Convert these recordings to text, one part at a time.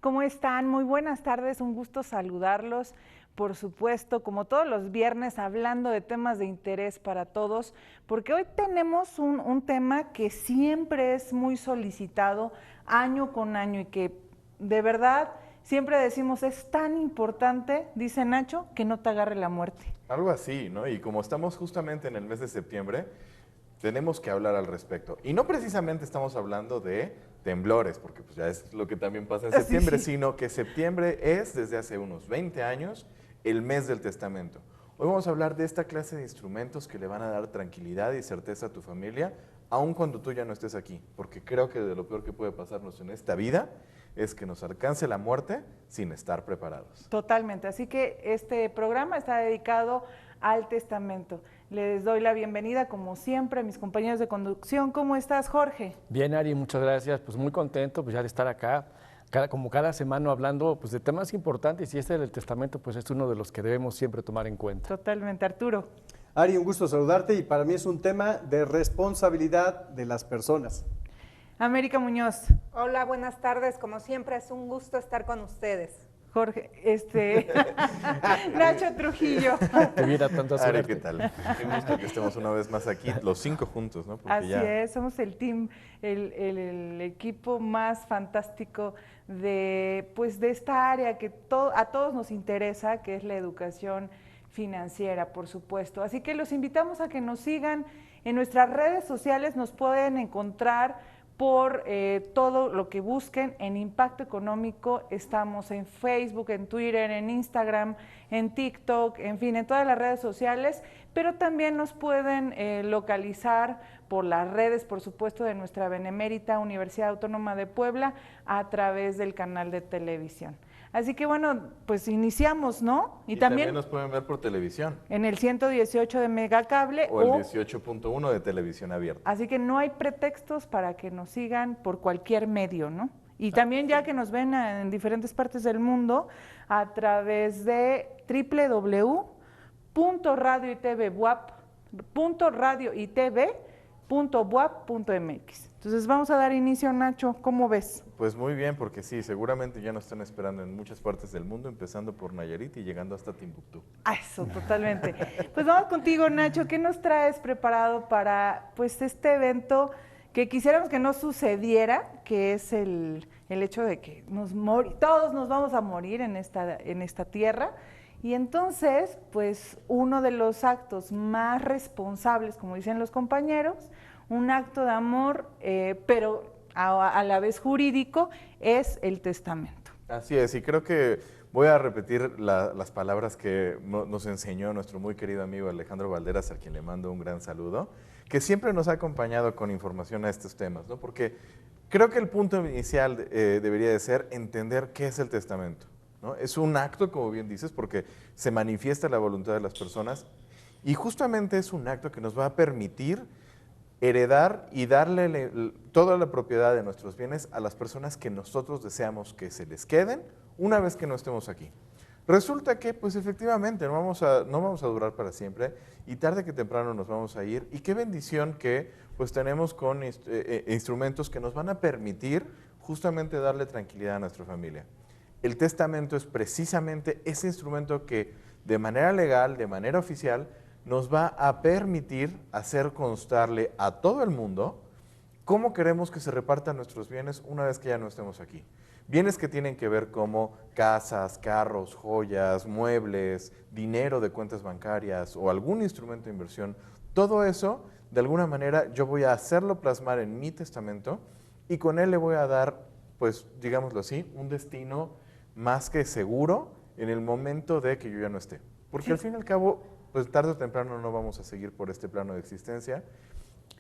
¿Cómo están? Muy buenas tardes, un gusto saludarlos. Por supuesto, como todos los viernes, hablando de temas de interés para todos, porque hoy tenemos un tema que siempre es muy solicitado año con año y que de verdad siempre decimos es tan importante, dice Nacho, que no te agarre la muerte. Algo así, ¿no? Y como estamos justamente en el mes de septiembre, tenemos que hablar al respecto. Y no precisamente estamos hablando de temblores, porque pues ya es lo que también pasa en Sí, septiembre, sí. sino que septiembre es, desde hace unos 20 años, el mes del testamento. Hoy vamos a hablar de esta clase de instrumentos que le van a dar tranquilidad y certeza a tu familia, aun cuando tú ya no estés aquí, porque creo que de lo peor que puede pasarnos en esta vida es que nos alcance la muerte sin estar preparados. Totalmente, así que este programa está dedicado al testamento. Les doy la bienvenida, como siempre, a mis compañeros de conducción. ¿Cómo estás, Jorge? Bien, Ari, muchas gracias. Pues muy contento pues, ya de estar acá, como cada semana hablando pues, de temas importantes y este del testamento pues, es uno de los que debemos siempre tomar en cuenta. Totalmente, Arturo. Ari, un gusto saludarte y para mí es un tema de responsabilidad de las personas. América Muñoz. Hola, buenas tardes. Como siempre, es un gusto estar con ustedes. Jorge, Nacho Trujillo. Que viera tanta Ari, suerte. ¿qué tal? Qué gusto que estemos una vez más aquí, los 5 juntos, ¿no? Porque Así es, somos el team, el equipo más fantástico de esta área que a todos nos interesa, que es la educación financiera, por supuesto. Así que los invitamos a que nos sigan en nuestras redes sociales, nos pueden encontrar por todo lo que busquen en Impacto Económico. Estamos en Facebook, en Twitter, en Instagram, en TikTok, en fin, en todas las redes sociales, pero también nos pueden localizar por las redes, por supuesto, de nuestra benemérita Universidad Autónoma de Puebla a través del canal de televisión. Así que bueno, pues iniciamos, ¿no? Y también nos pueden ver por televisión. En el 118 de Megacable. O el 18.1 de televisión abierta. Así que no hay pretextos para que nos sigan por cualquier medio, ¿no? Y también ya que nos ven en diferentes partes del mundo a través de www.radioitv.buap.mx. Entonces vamos a dar inicio, Nacho, ¿cómo ves? Pues muy bien, porque sí, seguramente ya nos están esperando en muchas partes del mundo, empezando por Nayarit y llegando hasta Timbuktu. Eso, totalmente. Pues vamos contigo, Nacho, ¿qué nos traes preparado para pues este evento que quisiéramos que no sucediera, que es el hecho de que todos nos vamos a morir en esta tierra? Y entonces, pues uno de los actos más responsables, como dicen los compañeros, un acto de amor, pero a la vez jurídico, es el testamento. Así es, y creo que voy a repetir las palabras que nos enseñó nuestro muy querido amigo Alejandro Valderas, a quien le mando un gran saludo, que siempre nos ha acompañado con información a estos temas, ¿no? Porque creo que el punto inicial debería de ser entender qué es el testamento, ¿no? Es un acto, como bien dices, porque se manifiesta la voluntad de las personas y justamente es un acto que nos va a permitir heredar y darle toda la propiedad de nuestros bienes a las personas que nosotros deseamos que se les queden una vez que no estemos aquí. Resulta que, pues efectivamente, no vamos a durar para siempre y tarde que temprano nos vamos a ir. Y qué bendición que pues tenemos con instrumentos que nos van a permitir justamente darle tranquilidad a nuestra familia. El testamento es precisamente ese instrumento que de manera legal, de manera oficial, nos va a permitir hacer constarle a todo el mundo cómo queremos que se repartan nuestros bienes una vez que ya no estemos aquí. Bienes que tienen que ver como casas, carros, joyas, muebles, dinero de cuentas bancarias o algún instrumento de inversión. Todo eso, de alguna manera, yo voy a hacerlo plasmar en mi testamento y con él le voy a dar, pues, digámoslo así, un destino más que seguro en el momento de que yo ya no esté. Porque al fin y al cabo, pues tarde o temprano no vamos a seguir por este plano de existencia.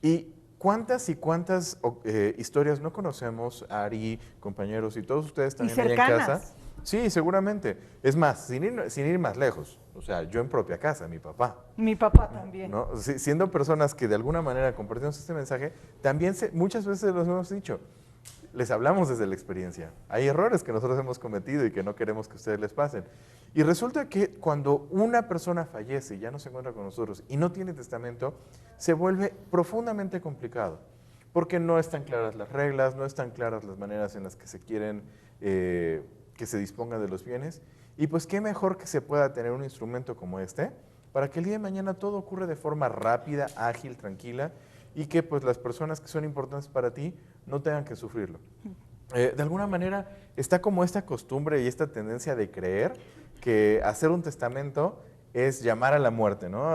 Y cuántas historias no conocemos, Ari, compañeros, y todos ustedes también allá en casa. Sí, seguramente. Es más, sin ir más lejos, o sea, yo en propia casa, mi papá. Mi papá también. ¿No? Siendo personas que de alguna manera compartimos este mensaje, también muchas veces los hemos dicho, les hablamos desde la experiencia. Hay errores que nosotros hemos cometido y que no queremos que a ustedes les pasen. Y resulta que cuando una persona fallece y ya no se encuentra con nosotros y no tiene testamento, se vuelve profundamente complicado, porque no están claras las reglas, no están claras las maneras en las que se quieren que se disponga de los bienes. Y pues qué mejor que se pueda tener un instrumento como este para que el día de mañana todo ocurra de forma rápida, ágil, tranquila y que pues las personas que son importantes para ti no tengan que sufrirlo. De alguna manera está como esta costumbre y esta tendencia de creer que hacer un testamento es llamar a la muerte, ¿no?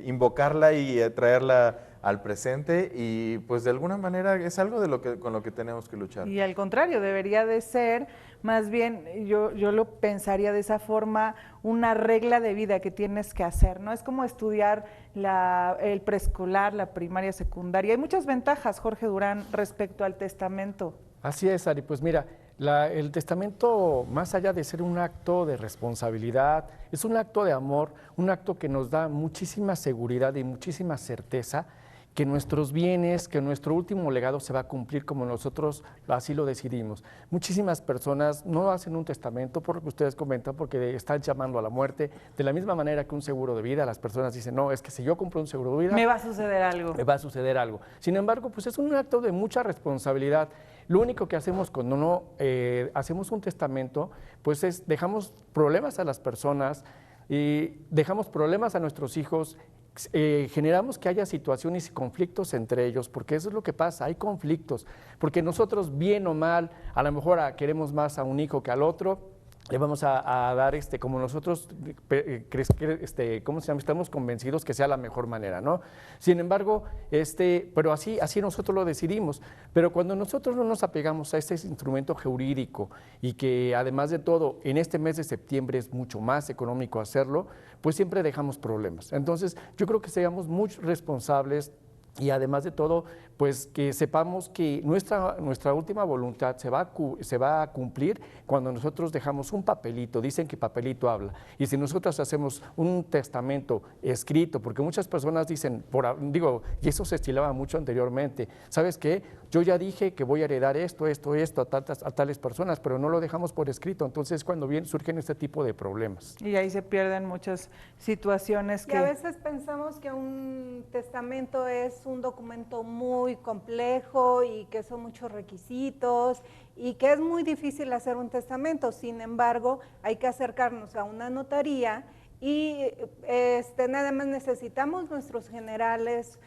Invocarla y traerla al presente y pues de alguna manera es algo con lo que tenemos que luchar. Y al contrario, debería de ser, más bien, yo lo pensaría de esa forma, una regla de vida que tienes que hacer, ¿no? Es como estudiar el preescolar, la primaria, secundaria. Hay muchas ventajas, Jorge Durán, respecto al testamento. Así es, Ari. Pues mira, el testamento, más allá de ser un acto de responsabilidad, es un acto de amor, un acto que nos da muchísima seguridad y muchísima certeza que nuestros bienes, que nuestro último legado se va a cumplir como nosotros así lo decidimos. Muchísimas personas no hacen un testamento por lo que ustedes comentan, porque están llamando a la muerte. De la misma manera que un seguro de vida, las personas dicen, no, es que si yo compro un seguro de vida... me va a suceder algo. Me va a suceder algo. Sin embargo, pues es un acto de mucha responsabilidad. Lo único que hacemos cuando no hacemos un testamento, pues es dejamos problemas a las personas y dejamos problemas a nuestros hijos, generamos que haya situaciones y conflictos entre ellos, porque eso es lo que pasa, hay conflictos, porque nosotros bien o mal, a lo mejor queremos más a un hijo que al otro, le vamos a dar, como nosotros, ¿cómo se llama? Estamos convencidos que sea la mejor manera, ¿no? Sin embargo, pero así nosotros lo decidimos. Pero cuando nosotros no nos apegamos a este instrumento jurídico y que además de todo, en este mes de septiembre es mucho más económico hacerlo, pues siempre dejamos problemas. Entonces, yo creo que seamos muy responsables. Y además de todo, pues que sepamos que nuestra última voluntad se va a cumplir cuando nosotros dejamos un papelito, dicen que papelito habla, y si nosotros hacemos un testamento escrito, porque muchas personas dicen, y eso se estilaba mucho anteriormente, ¿sabes qué? Yo ya dije que voy a heredar esto a tales personas, pero no lo dejamos por escrito, entonces cuando surgen este tipo de problemas. Y ahí se pierden muchas situaciones y a veces pensamos que un testamento es un documento muy complejo y que son muchos requisitos y que es muy difícil hacer un testamento. Sin embargo, hay que acercarnos a una notaría y nada más necesitamos nuestros generales,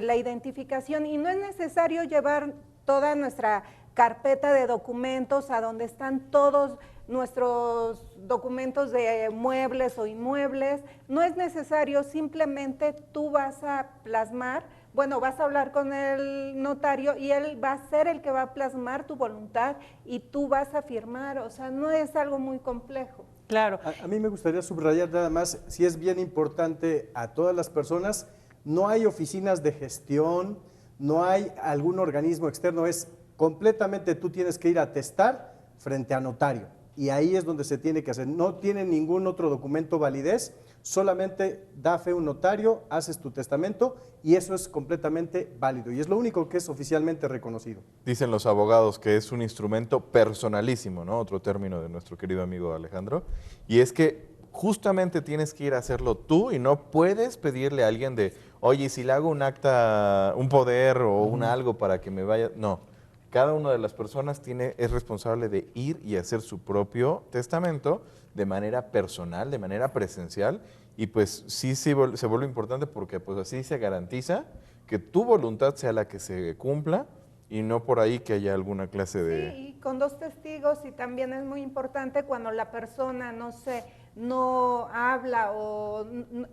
la identificación, y no es necesario llevar toda nuestra carpeta de documentos a donde están todos nuestros documentos de muebles o inmuebles. No es necesario, simplemente tú vas a plasmar, vas a hablar con el notario y él va a ser el que va a plasmar tu voluntad y tú vas a firmar, o sea, no es algo muy complejo. Claro. A mí me gustaría subrayar nada más, si es bien importante a todas las personas, no hay oficinas de gestión, no hay algún organismo externo, es completamente tú tienes que ir a testar frente a notario. Y ahí es donde se tiene que hacer. No tiene ningún otro documento validez, solamente da fe un notario, haces tu testamento y eso es completamente válido. Y es lo único que es oficialmente reconocido. Dicen los abogados que es un instrumento personalísimo, ¿no? Otro término de nuestro querido amigo Alejandro. Y es que justamente tienes que ir a hacerlo tú y no puedes pedirle a alguien de, oye, si le hago un acta, un poder o un algo para que me vaya. No. Cada una de las personas es responsable de ir y hacer su propio testamento de manera personal, de manera presencial, y pues sí se vuelve importante porque pues así se garantiza que tu voluntad sea la que se cumpla y no por ahí que haya alguna clase de... Sí, y con dos testigos, y también es muy importante cuando la persona, no habla o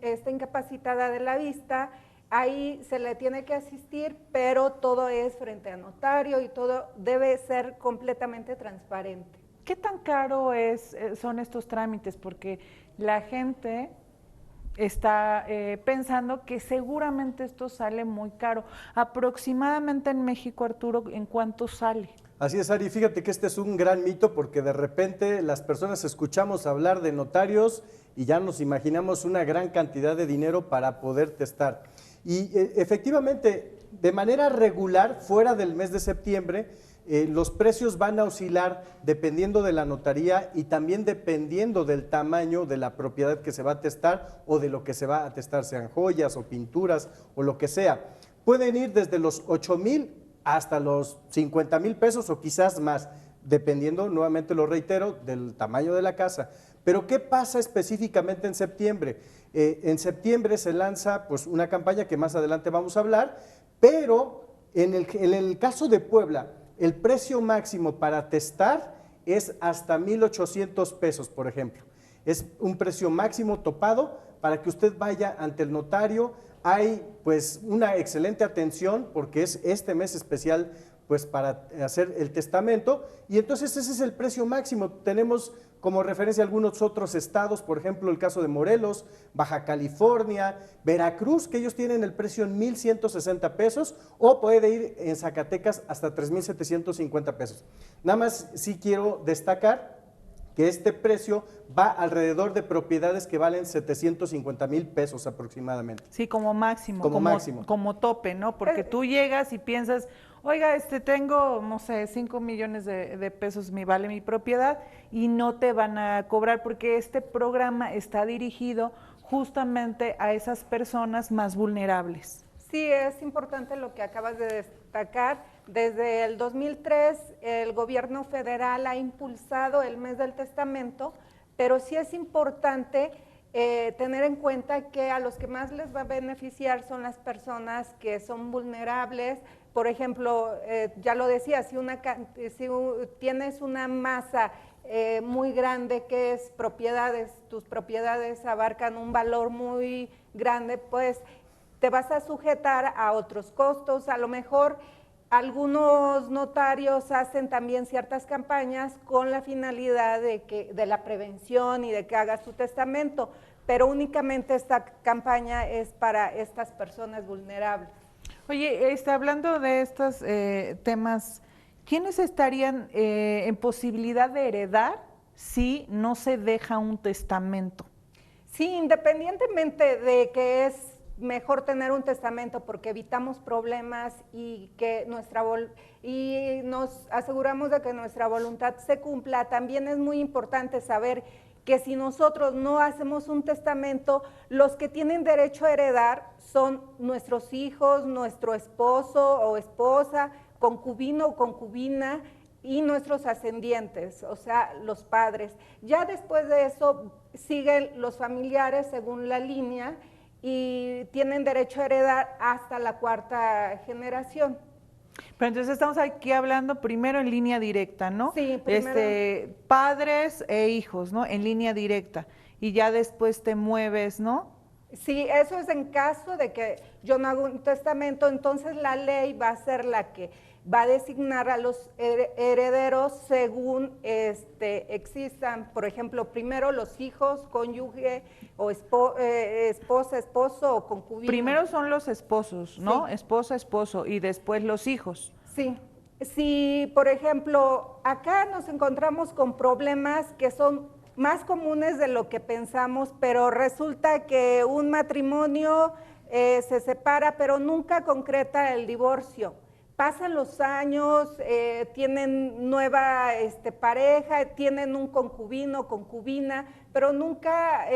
está incapacitada de la vista, ahí se le tiene que asistir, pero todo es frente a notario y todo debe ser completamente transparente. ¿Qué tan caro son estos trámites? Porque la gente está pensando que seguramente esto sale muy caro. Aproximadamente en México, Arturo, ¿en cuánto sale? Así es, Ari, fíjate que este es un gran mito porque de repente las personas escuchamos hablar de notarios y ya nos imaginamos una gran cantidad de dinero para poder testar. Y efectivamente, de manera regular, fuera del mes de septiembre, los precios van a oscilar dependiendo de la notaría y también dependiendo del tamaño de la propiedad que se va a testar o de lo que se va a testar, sean joyas o pinturas o lo que sea. Pueden ir desde los 8,000 hasta los 50,000 pesos o quizás más. dependiendo, nuevamente lo reitero, del tamaño de la casa. Pero ¿qué pasa específicamente en septiembre? En septiembre se lanza pues, una campaña que más adelante vamos a hablar, pero en el caso de Puebla, el precio máximo para testar es hasta 1,800 pesos, por ejemplo. Es un precio máximo topado para que usted vaya ante el notario. Hay pues una excelente atención porque es este mes especial pues para hacer el testamento y entonces ese es el precio máximo. Tenemos como referencia algunos otros estados, por ejemplo el caso de Morelos, Baja California, Veracruz, que ellos tienen el precio en 1,160 pesos o puede ir en Zacatecas hasta 3,750 pesos. Nada más sí quiero destacar que este precio va alrededor de propiedades que valen 750,000 pesos aproximadamente. Sí, como máximo. Como máximo. Como tope, ¿no? Porque tú llegas y piensas, oiga, tengo, no sé, 5 millones de pesos vale mi propiedad y no te van a cobrar porque este programa está dirigido justamente a esas personas más vulnerables. Sí, es importante lo que acabas de destacar. Desde el 2003 el gobierno federal ha impulsado el mes del testamento, pero sí es importante tener en cuenta que a los que más les va a beneficiar son las personas que son vulnerables. Por ejemplo, ya lo decía, si tienes una masa muy grande que es propiedades, tus propiedades abarcan un valor muy grande, pues te vas a sujetar a otros costos. A lo mejor algunos notarios hacen también ciertas campañas con la finalidad de la prevención y de que hagas tu testamento, pero únicamente esta campaña es para estas personas vulnerables. Oye, hablando de estos temas, ¿quiénes estarían en posibilidad de heredar si no se deja un testamento? Sí, independientemente de que es mejor tener un testamento porque evitamos problemas y que y nos aseguramos de que nuestra voluntad se cumpla, también es muy importante saber que si nosotros no hacemos un testamento, los que tienen derecho a heredar son nuestros hijos, nuestro esposo o esposa, concubino o concubina y nuestros ascendientes, o sea, los padres. Ya después de eso siguen los familiares según la línea y tienen derecho a heredar hasta la 4ª generación. Pero entonces estamos aquí hablando primero en línea directa, ¿no? Sí, primero. Padres e hijos, ¿no? En línea directa. Y ya después te mueves, ¿no? Sí, eso es en caso de que yo no hago un testamento, entonces la ley va a ser la que va a designar a los herederos según existan, por ejemplo, primero los hijos, cónyuge o esposa, esposo o concubino. Primero son los esposos, ¿no? Sí. Esposa, esposo y después los hijos. Sí. Si, por ejemplo, acá nos encontramos con problemas que son más comunes de lo que pensamos, pero resulta que un matrimonio se separa, pero nunca concreta el divorcio. Pasan los años, tienen nueva pareja, tienen un concubino, concubina, pero nunca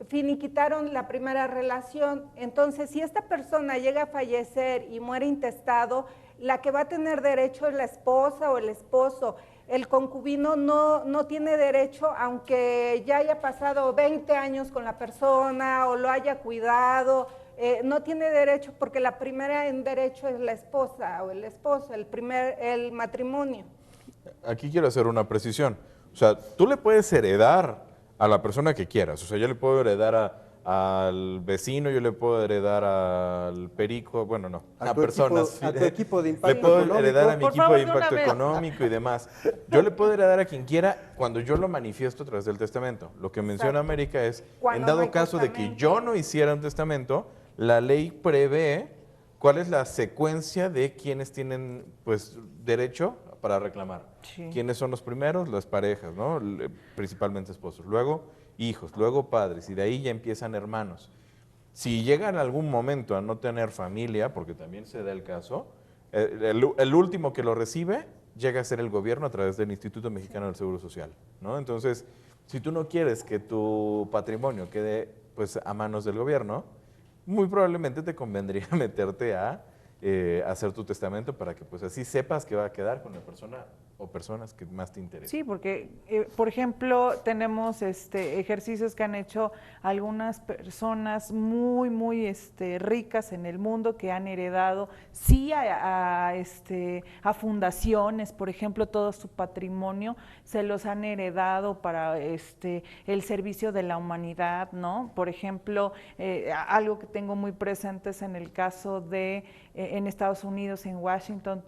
finiquitaron la primera relación. Entonces, si esta persona llega a fallecer y muere intestado, la que va a tener derecho es la esposa o el esposo. El concubino no tiene derecho, aunque ya haya pasado 20 años con la persona o lo haya cuidado, no tiene derecho porque la primera en derecho es la esposa o el esposo, el matrimonio. Aquí quiero hacer una precisión. O sea, tú le puedes heredar a la persona que quieras. O sea, yo le puedo heredar al vecino, yo le puedo heredar al perico, bueno, no, a personas. A tu equipo de impacto le puedo económico. heredar a mi Por equipo favor, de de una impacto vez. económico y demás. Yo le puedo heredar a quien quiera cuando yo lo manifiesto a través del testamento. Lo que menciona Exacto. América es, Cuando en no dado hay caso de que testamento. yo no hiciera un testamento, la ley prevé cuál es la secuencia de quienes tienen pues derecho para reclamar. Sí. ¿Quiénes son los primeros? Las parejas, ¿no? Principalmente esposos. Luego hijos, luego padres, y de ahí ya empiezan hermanos. Si llegan en algún momento a no tener familia, porque también se da el caso, el último que lo recibe llega a ser el gobierno a través del Instituto Mexicano del Seguro Social, ¿no? Entonces, si tú no quieres que tu patrimonio quede pues a manos del gobierno, muy probablemente te convendría meterte a hacer tu testamento para que pues así sepas que va a quedar con la persona o personas que más te interesen. Sí, porque, por ejemplo, tenemos ejercicios que han hecho algunas personas muy ricas en el mundo que han heredado, sí, a fundaciones, por ejemplo, todo su patrimonio se los han heredado para el servicio de la humanidad, ¿no? Por ejemplo, algo que tengo muy presente es en el caso de, en Estados Unidos, en Washington,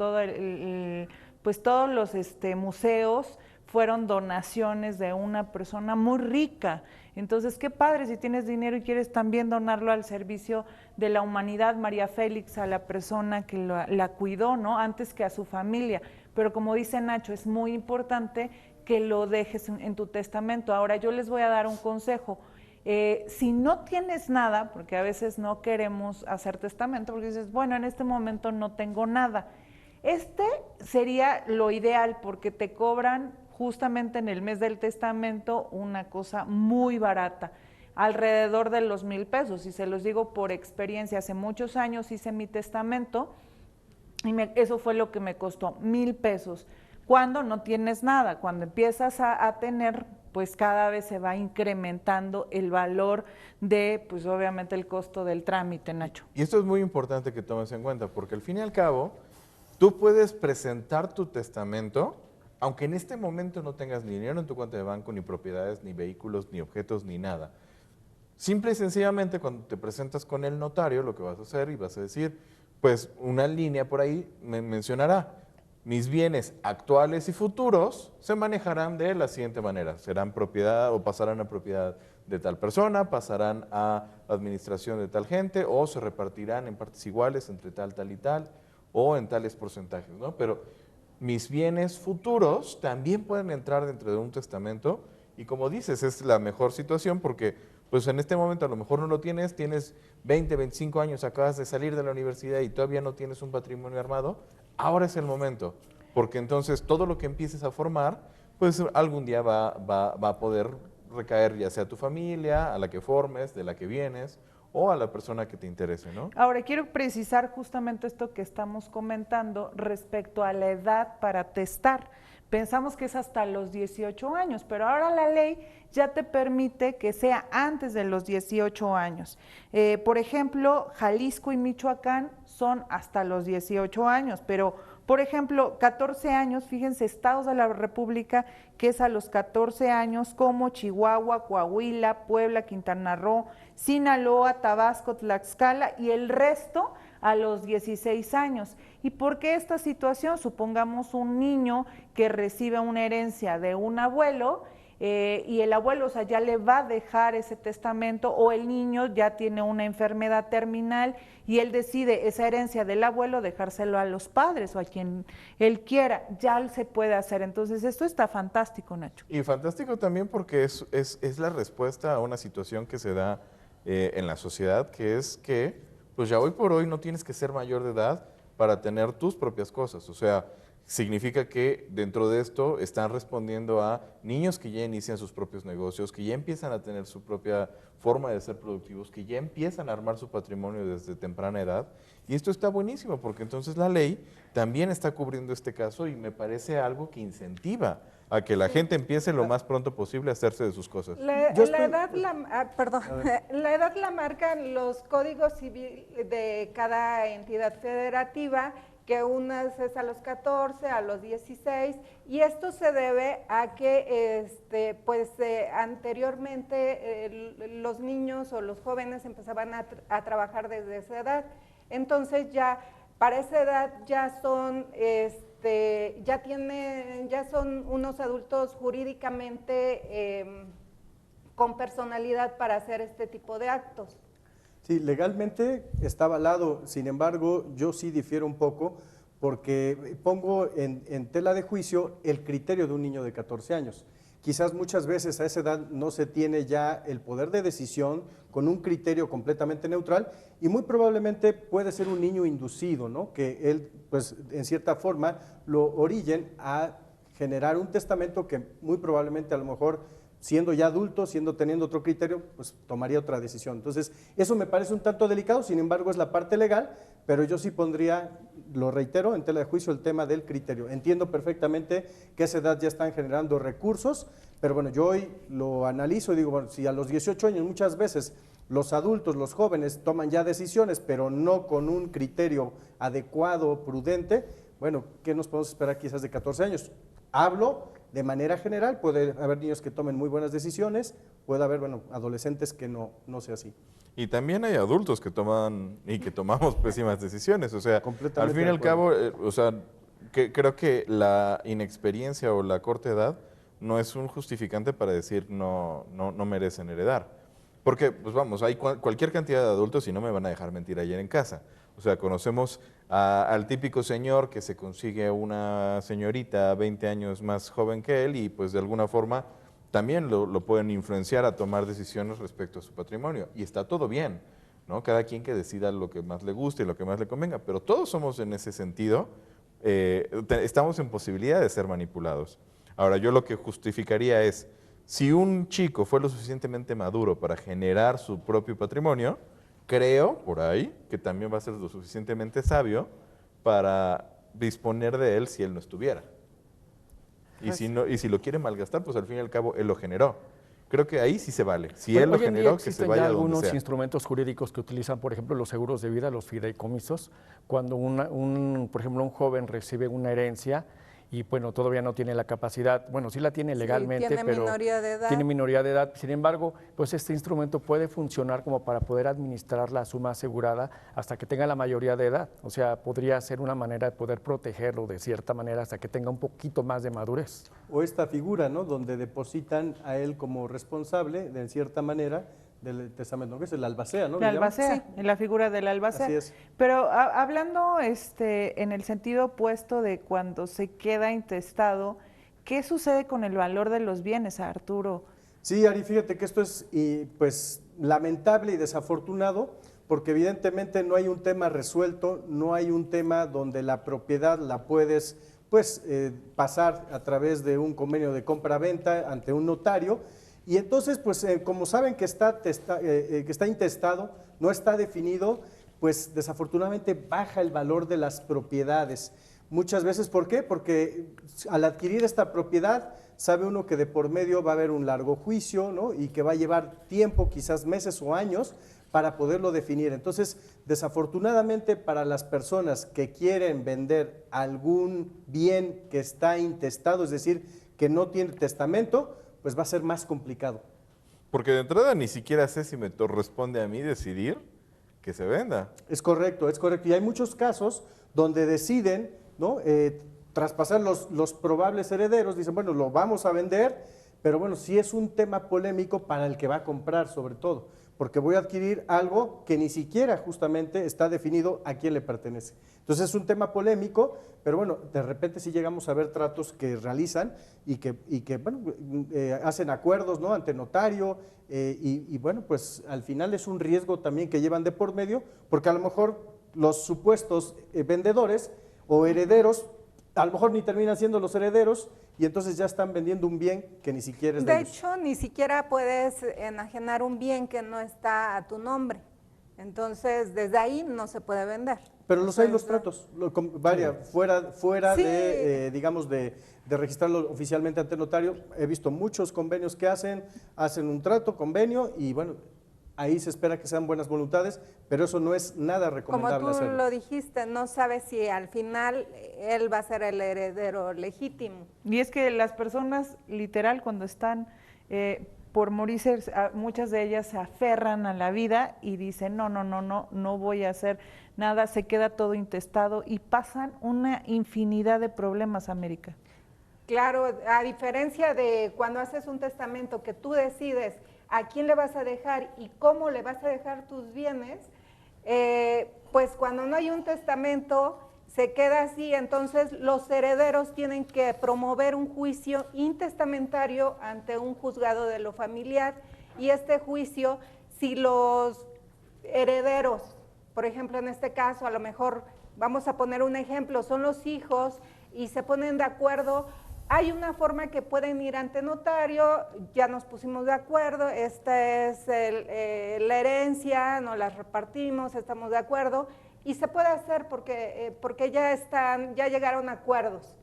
pues todos los museos fueron donaciones de una persona muy rica. Entonces, qué padre si tienes dinero y quieres también donarlo al servicio de la humanidad. María Félix, a la persona que la cuidó, ¿no? Antes que a su familia. Pero como dice Nacho, es muy importante que lo dejes en tu testamento. Ahora, yo les voy a dar un consejo. Si no tienes nada, porque a veces no queremos hacer testamento, porque dices, bueno, en este momento no tengo nada. Sería lo ideal porque te cobran justamente en el mes del testamento una cosa muy barata, alrededor de los 1,000 pesos. Y se los digo por experiencia, hace muchos años hice mi testamento y eso fue lo que me costó, 1,000 pesos. Cuando no tienes nada, cuando empiezas a tener, pues cada vez se va incrementando el valor de, pues obviamente el costo del trámite, Nacho. Y esto es muy importante que tomes en cuenta, porque al fin y al cabo, tú puedes presentar tu testamento, aunque en este momento no tengas ni dinero en tu cuenta de banco, ni propiedades, ni vehículos, ni objetos, ni nada. Simple y sencillamente, cuando te presentas con el notario, lo que vas a hacer y vas a decir, pues una línea por ahí me mencionará, mis bienes actuales y futuros se manejarán de la siguiente manera, serán propiedad o pasarán a propiedad de tal persona, pasarán a administración de tal gente o se repartirán en partes iguales entre tal y tal, o en tales porcentajes, ¿no? Pero mis bienes futuros también pueden entrar dentro de un testamento y como dices, es la mejor situación porque pues en este momento a lo mejor no lo tienes, tienes 20, 25 años, acabas de salir de la universidad y todavía no tienes un patrimonio armado, ahora es el momento, porque entonces todo lo que empieces a formar, pues algún día va a poder recaer ya sea a tu familia, a la que formes, de la que vienes, o a la persona que te interese, ¿no? Ahora, quiero precisar justamente esto que estamos comentando respecto a la edad para testar. Pensamos que es hasta los 18 años, pero ahora la ley ya te permite que sea antes de los 18 años. Por ejemplo, Jalisco y Michoacán son hasta los 18 años, pero por ejemplo, 14 años, fíjense, estados de la República que es a los 14 años, como Chihuahua, Coahuila, Puebla, Quintana Roo, Sinaloa, Tabasco, Tlaxcala y el resto a los 16 años. ¿Y por qué esta situación? Supongamos un niño que recibe una herencia de un abuelo y el abuelo, o sea, ya le va a dejar ese testamento, o el niño ya tiene una enfermedad terminal y él decide esa herencia del abuelo dejárselo a los padres o a quien él quiera, ya se puede hacer. Entonces esto está fantástico, Nacho. Y fantástico también porque es la respuesta a una situación que se da en la sociedad, que es que pues ya hoy por hoy no tienes que ser mayor de edad para tener tus propias cosas, o sea, significa que dentro de esto están respondiendo a niños que ya inician sus propios negocios, que ya empiezan a tener su propia forma de ser productivos, que ya empiezan a armar su patrimonio desde temprana edad. Y esto está buenísimo porque entonces la ley también está cubriendo este caso y me parece algo que incentiva a que la gente empiece lo más pronto posible a hacerse de sus cosas. La edad la marcan los códigos civiles de cada entidad federativa, que unas es a los 14, a los 16, y esto se debe a que anteriormente los niños o los jóvenes empezaban a trabajar desde esa edad. Entonces ya para esa edad ya son ya son unos adultos jurídicamente con personalidad para hacer este tipo de actos. Sí, legalmente está avalado, sin embargo, yo sí difiero un poco porque pongo en tela de juicio el criterio de un niño de 14 años. Quizás muchas veces a esa edad no se tiene ya el poder de decisión con un criterio completamente neutral y muy probablemente puede ser un niño inducido, ¿no? Que él, pues, en cierta forma lo orillen a generar un testamento que muy probablemente a lo mejor siendo ya adulto, teniendo otro criterio, pues tomaría otra decisión. Entonces, eso me parece un tanto delicado, sin embargo, es la parte legal, pero yo sí pondría, lo reitero, en tela de juicio el tema del criterio. Entiendo perfectamente que a esa edad ya están generando recursos, pero bueno, yo hoy lo analizo y digo, bueno, si a los 18 años muchas veces los adultos, los jóvenes toman ya decisiones, pero no con un criterio adecuado, prudente, bueno, ¿qué nos podemos esperar quizás de 14 años? Hablo de manera general, puede haber niños que tomen muy buenas decisiones, puede haber, bueno, adolescentes que no sea así. Y también hay adultos que toman y que tomamos pésimas decisiones. O sea, al fin y al cabo, o sea, creo que la inexperiencia o la corta edad no es un justificante para decir no merecen heredar. Porque, pues vamos, hay cualquier cantidad de adultos y no me van a dejar mentir ayer en casa. O sea, conocemos al típico señor que se consigue una señorita 20 años más joven que él y pues de alguna forma también lo pueden influenciar a tomar decisiones respecto a su patrimonio. Y está todo bien, ¿no? Cada quien que decida lo que más le guste y lo que más le convenga. Pero todos somos en ese sentido, estamos en posibilidad de ser manipulados. Ahora, yo lo que justificaría es, si un chico fue lo suficientemente maduro para generar su propio patrimonio, creo, por ahí, que también va a ser lo suficientemente sabio para disponer de él si él no estuviera. Y si lo quiere malgastar, pues al fin y al cabo él lo generó. Creo que ahí sí se vale. Si él lo generó, que se vaya a donde sea. Existen ya algunos instrumentos jurídicos que utilizan, por ejemplo, los seguros de vida, los fideicomisos, cuando por ejemplo, un joven recibe una herencia y bueno, todavía no tiene la capacidad, bueno, sí la tiene legalmente, tiene pero minoría de edad. tiene minoría de edad. Sin embargo, pues este instrumento puede funcionar como para poder administrar la suma asegurada hasta que tenga la mayoría de edad. O sea, podría ser una manera de poder protegerlo de cierta manera hasta que tenga un poquito más de madurez. O esta figura, ¿no? Donde depositan a él como responsable, de cierta manera, del testamento, que es el albacea, ¿no? La albacea, en la figura del albacea. Así es. Pero hablando en el sentido opuesto de cuando se queda intestado, ¿qué sucede con el valor de los bienes, Arturo? Sí, Ari, fíjate que esto es pues lamentable y desafortunado, porque evidentemente no hay un tema resuelto, no hay un tema donde la propiedad la puedes pasar a través de un convenio de compra-venta ante un notario. Y entonces, pues como saben que está intestado, no está definido, pues desafortunadamente baja el valor de las propiedades. Muchas veces, ¿por qué? Porque al adquirir esta propiedad, sabe uno que de por medio va a haber un largo juicio, ¿no? Y que va a llevar tiempo, quizás meses o años, para poderlo definir. Entonces, desafortunadamente para las personas que quieren vender algún bien que está intestado, es decir, que no tiene testamento, pues va a ser más complicado. Porque de entrada ni siquiera sé si me corresponde a mí decidir que se venda. Es correcto, es correcto. Y hay muchos casos donde deciden, ¿no? Traspasar los probables herederos, dicen, bueno, lo vamos a vender, pero bueno, sí es un tema polémico para el que va a comprar sobre todo, porque voy a adquirir algo que ni siquiera justamente está definido a quién le pertenece. Entonces es un tema polémico, pero bueno, de repente sí llegamos a ver tratos que realizan y que bueno, hacen acuerdos, ¿no? Ante notario y bueno, pues al final es un riesgo también que llevan de por medio, porque a lo mejor los supuestos vendedores o herederos a lo mejor ni terminan siendo los herederos y entonces ya están vendiendo un bien que ni siquiera es de ellos. De hecho, ni siquiera puedes enajenar un bien que no está a tu nombre. Entonces, desde ahí no se puede vender. Pero los hay los tratos, fuera Sí. de, digamos, de registrarlo oficialmente ante el notario. He visto muchos convenios que hacen un trato, convenio, y bueno, ahí se espera que sean buenas voluntades, pero eso no es nada recomendable Como tú hacerlo. lo dijiste, no sabes si al final él va a ser el heredero legítimo. Y es que las personas, literal, cuando están por morirse, muchas de ellas se aferran a la vida y dicen, no voy a hacer nada, se queda todo intestado y pasan una infinidad de problemas, América. Claro, a diferencia de cuando haces un testamento que tú decides a quién le vas a dejar y cómo le vas a dejar tus bienes, pues cuando no hay un testamento se queda así, entonces los herederos tienen que promover un juicio intestamentario ante un juzgado de lo familiar y este juicio, si los herederos, por ejemplo en este caso, a lo mejor vamos a poner un ejemplo, son los hijos y se ponen de acuerdo, hay una forma que pueden ir ante notario, ya nos pusimos de acuerdo, esta es la herencia, nos la repartimos, estamos de acuerdo, y se puede hacer porque ya llegaron a acuerdos.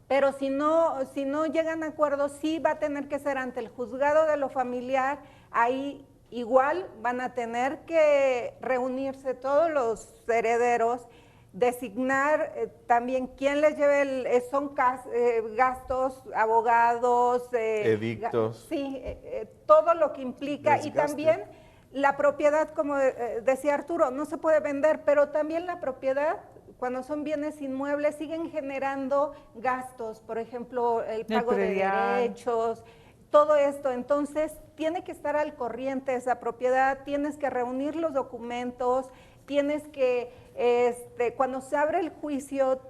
Pero si no llegan a acuerdos, sí va a tener que ser ante el juzgado de lo familiar, ahí igual van a tener que reunirse todos los herederos, designar también quién les lleve, son gastos, abogados, edictos. todo lo que implica, desgaste. y también la propiedad, como decía Arturo, no se puede vender, pero también la propiedad, cuando son bienes inmuebles, siguen generando gastos, por ejemplo, el pago de derechos, todo esto. Entonces, tiene que estar al corriente esa propiedad, tienes que reunir los documentos, tienes que, cuando se abre el juicio,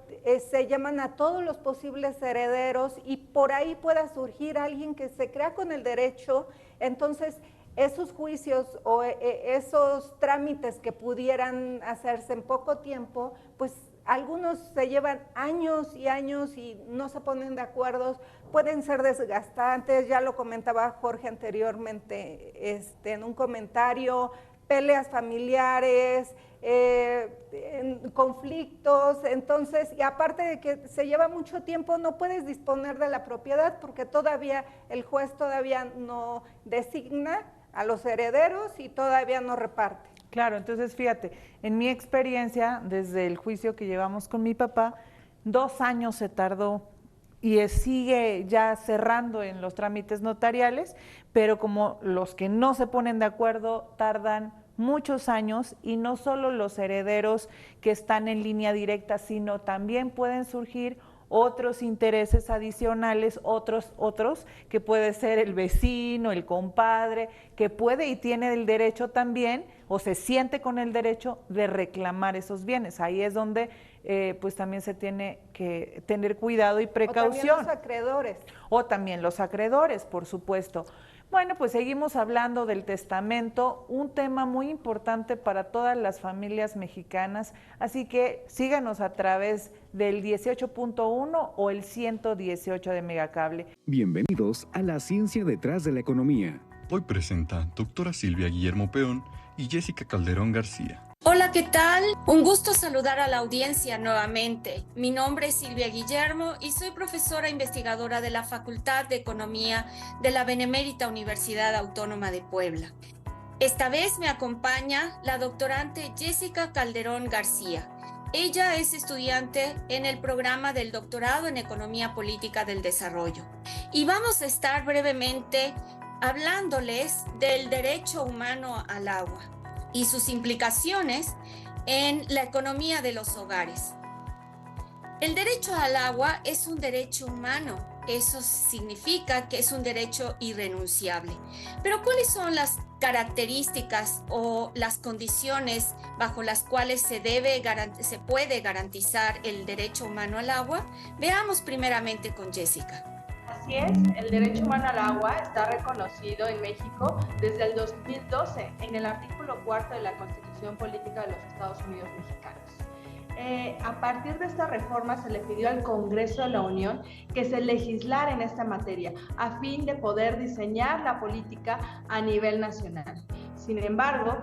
se llaman a todos los posibles herederos y por ahí pueda surgir alguien que se crea con el derecho. Entonces, esos juicios o esos trámites que pudieran hacerse en poco tiempo, pues algunos se llevan años y años y no se ponen de acuerdo, pueden ser desgastantes, ya lo comentaba Jorge anteriormente en un comentario, peleas familiares, conflictos. Entonces, y aparte de que se lleva mucho tiempo, no puedes disponer de la propiedad porque todavía el juez todavía no designa a los herederos y todavía no reparte. Claro, entonces fíjate, en mi experiencia, desde el juicio que llevamos con mi papá, 2 años se tardó y sigue ya cerrando en los trámites notariales, pero como los que no se ponen de acuerdo tardan muchos años, y no solo los herederos que están en línea directa, sino también pueden surgir otros intereses adicionales, otros que puede ser el vecino, el compadre, que puede y tiene el derecho también, o se siente con el derecho de reclamar esos bienes. Ahí es donde pues también se tiene que tener cuidado y precaución. O también los acreedores. O también los acreedores, por supuesto. Bueno, pues seguimos hablando del testamento, un tema muy importante para todas las mexicanas, así que síganos a través del 18.1 o el 118 de Megacable. Bienvenidos a La Ciencia Detrás de la Economía. Hoy presenta doctora Silvia Guillermo Peón y Jessica Calderón García. Hola, ¿qué tal? Un gusto saludar a la audiencia nuevamente. Mi nombre es Silvia Guillermo y soy profesora investigadora de la Facultad de Economía de la Benemérita Universidad Autónoma de Puebla. Esta vez me acompaña la doctorante Jessica Calderón García. Ella es estudiante en el programa del doctorado en Economía Política del Desarrollo. Y vamos a estar brevemente hablándoles del derecho humano al agua y sus implicaciones en la economía de los hogares. El derecho al agua es un derecho humano, eso significa que es un derecho irrenunciable. Pero ¿cuáles son las características o las condiciones bajo las cuales se puede garantizar el derecho humano al agua? Veamos primeramente con Jessica. Así es, el derecho humano al agua está reconocido en México desde el 2012 en el artículo 4 de la Constitución Política de los Estados Unidos Mexicanos. A partir de esta reforma se le pidió al Congreso de la Unión que se legislara en esta materia a fin de poder diseñar la política a nivel nacional. Sin embargo,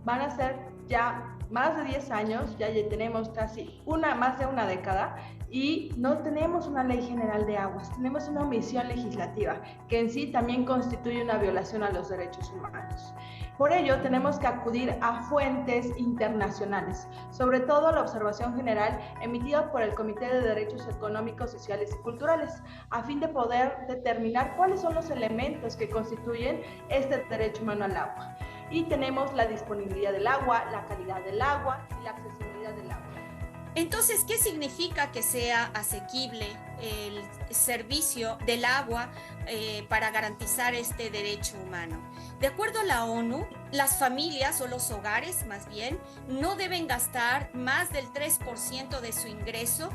van a ser ya más de 10 años, ya tenemos casi más de una década, y no tenemos una ley general de aguas, tenemos una omisión legislativa que en sí también constituye una violación a los derechos humanos. Por ello, tenemos que acudir a fuentes internacionales, sobre todo a la observación general emitida por el Comité de Derechos Económicos, Sociales y Culturales, a fin de poder determinar cuáles son los elementos que constituyen este derecho humano al agua. Y tenemos la disponibilidad del agua, la calidad del agua y la accesibilidad del agua. Entonces, ¿qué significa que sea asequible el servicio del agua para garantizar este derecho humano? De acuerdo a la ONU, las familias o los hogares, más bien, no deben gastar más del 3% de su ingreso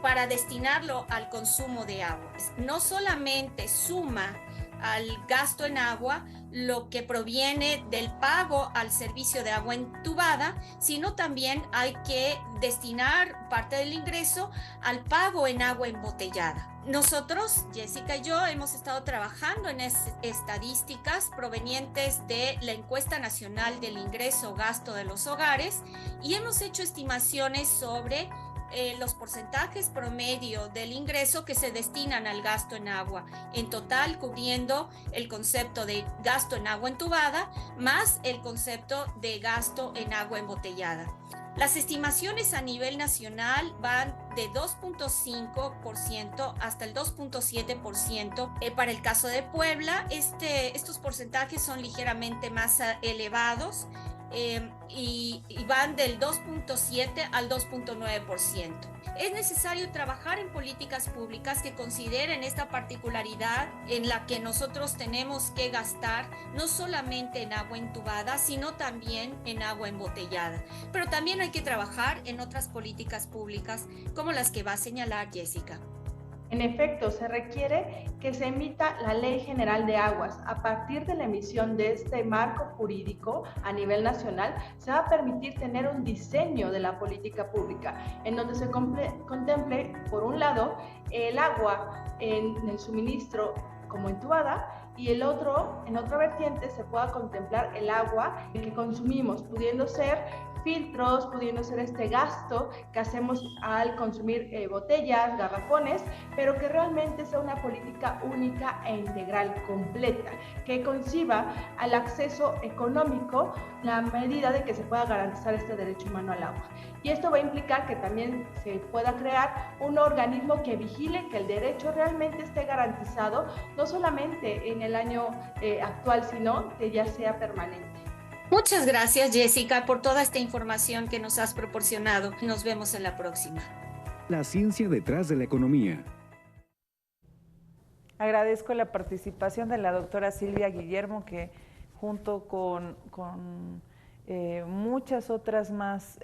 para destinarlo al consumo de agua. No solamente suma al gasto en agua lo que proviene del pago al servicio de agua entubada, sino también hay que destinar parte del ingreso al pago en agua embotellada. Nosotros, Jessica y yo, hemos estado trabajando en estadísticas provenientes de la Encuesta Nacional del Ingreso Gasto de los Hogares y hemos hecho estimaciones sobre los porcentajes promedio del ingreso que se destinan al gasto en agua, en total cubriendo el concepto de gasto en agua entubada más el concepto de gasto en agua embotellada. Las estimaciones a nivel nacional van de 2.5% hasta el 2.7%. Para el caso de Puebla, estos porcentajes son ligeramente más elevados. Y van del 2.7 al 2.9%. Es necesario trabajar en políticas públicas que consideren esta particularidad en la que nosotros tenemos que gastar no solamente en agua entubada, sino también en agua embotellada. Pero también hay que trabajar en otras políticas públicas como las que va a señalar Jessica. En efecto, se requiere que se emita la Ley General de Aguas. A partir de la emisión de este marco jurídico a nivel nacional, se va a permitir tener un diseño de la política pública, en donde se contemple, por un lado, el agua en el suministro como entubada, y en otra vertiente se pueda contemplar el agua que consumimos, pudiendo ser filtros, pudiendo ser este gasto que hacemos al consumir botellas, garrafones, pero que realmente sea una política única e integral, completa, que conciba al acceso económico la medida de que se pueda garantizar este derecho humano al agua. Y esto va a implicar que también se pueda crear un organismo que vigile que el derecho realmente esté garantizado, no solamente en el año actual, sino que ya sea permanente. Muchas gracias, Jessica, por toda esta información que nos has proporcionado. Nos vemos en la próxima. La ciencia detrás de la economía. Agradezco la participación de la doctora Silvia Guillermo, que junto con muchas otras más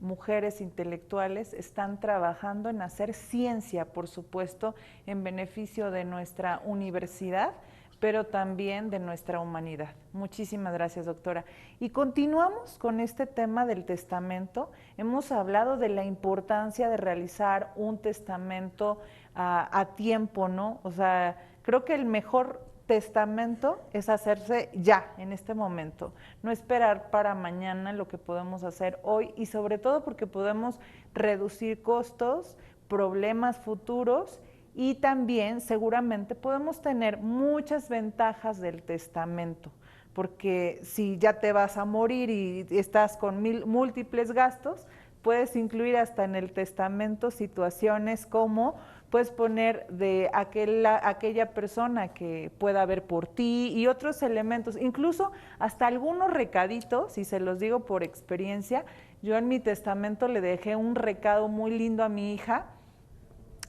mujeres intelectuales están trabajando en hacer ciencia, por supuesto, en beneficio de nuestra universidad, pero también de nuestra humanidad. Muchísimas gracias, doctora. Y continuamos con este tema del testamento. Hemos hablado de la importancia de realizar un testamento a tiempo, ¿no? O sea, creo que el mejor testamento es hacerse ya, en este momento, no esperar para mañana lo que podemos hacer hoy, y sobre todo porque podemos reducir costos, problemas futuros, y también seguramente podemos tener muchas ventajas del testamento, porque si ya te vas a morir y estás con múltiples gastos, puedes incluir hasta en el testamento situaciones como puedes poner de aquella persona que pueda ver por ti y otros elementos, incluso hasta algunos recaditos, y se los digo por experiencia. Yo en mi testamento le dejé un recado muy lindo a mi hija,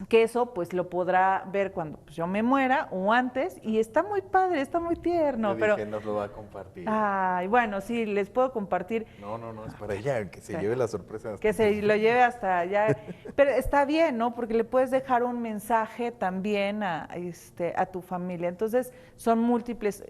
que eso pues lo podrá ver cuando pues, yo me muera o antes, y está muy padre, está muy tierno. Yo dije, nos lo va a compartir. Ay, bueno, sí, les puedo compartir. No, es para ella, que se lleve la sorpresa. Que se lo lleve hasta allá. Pero está bien, ¿no? Porque le puedes dejar un mensaje también a tu familia. Entonces, son múltiples.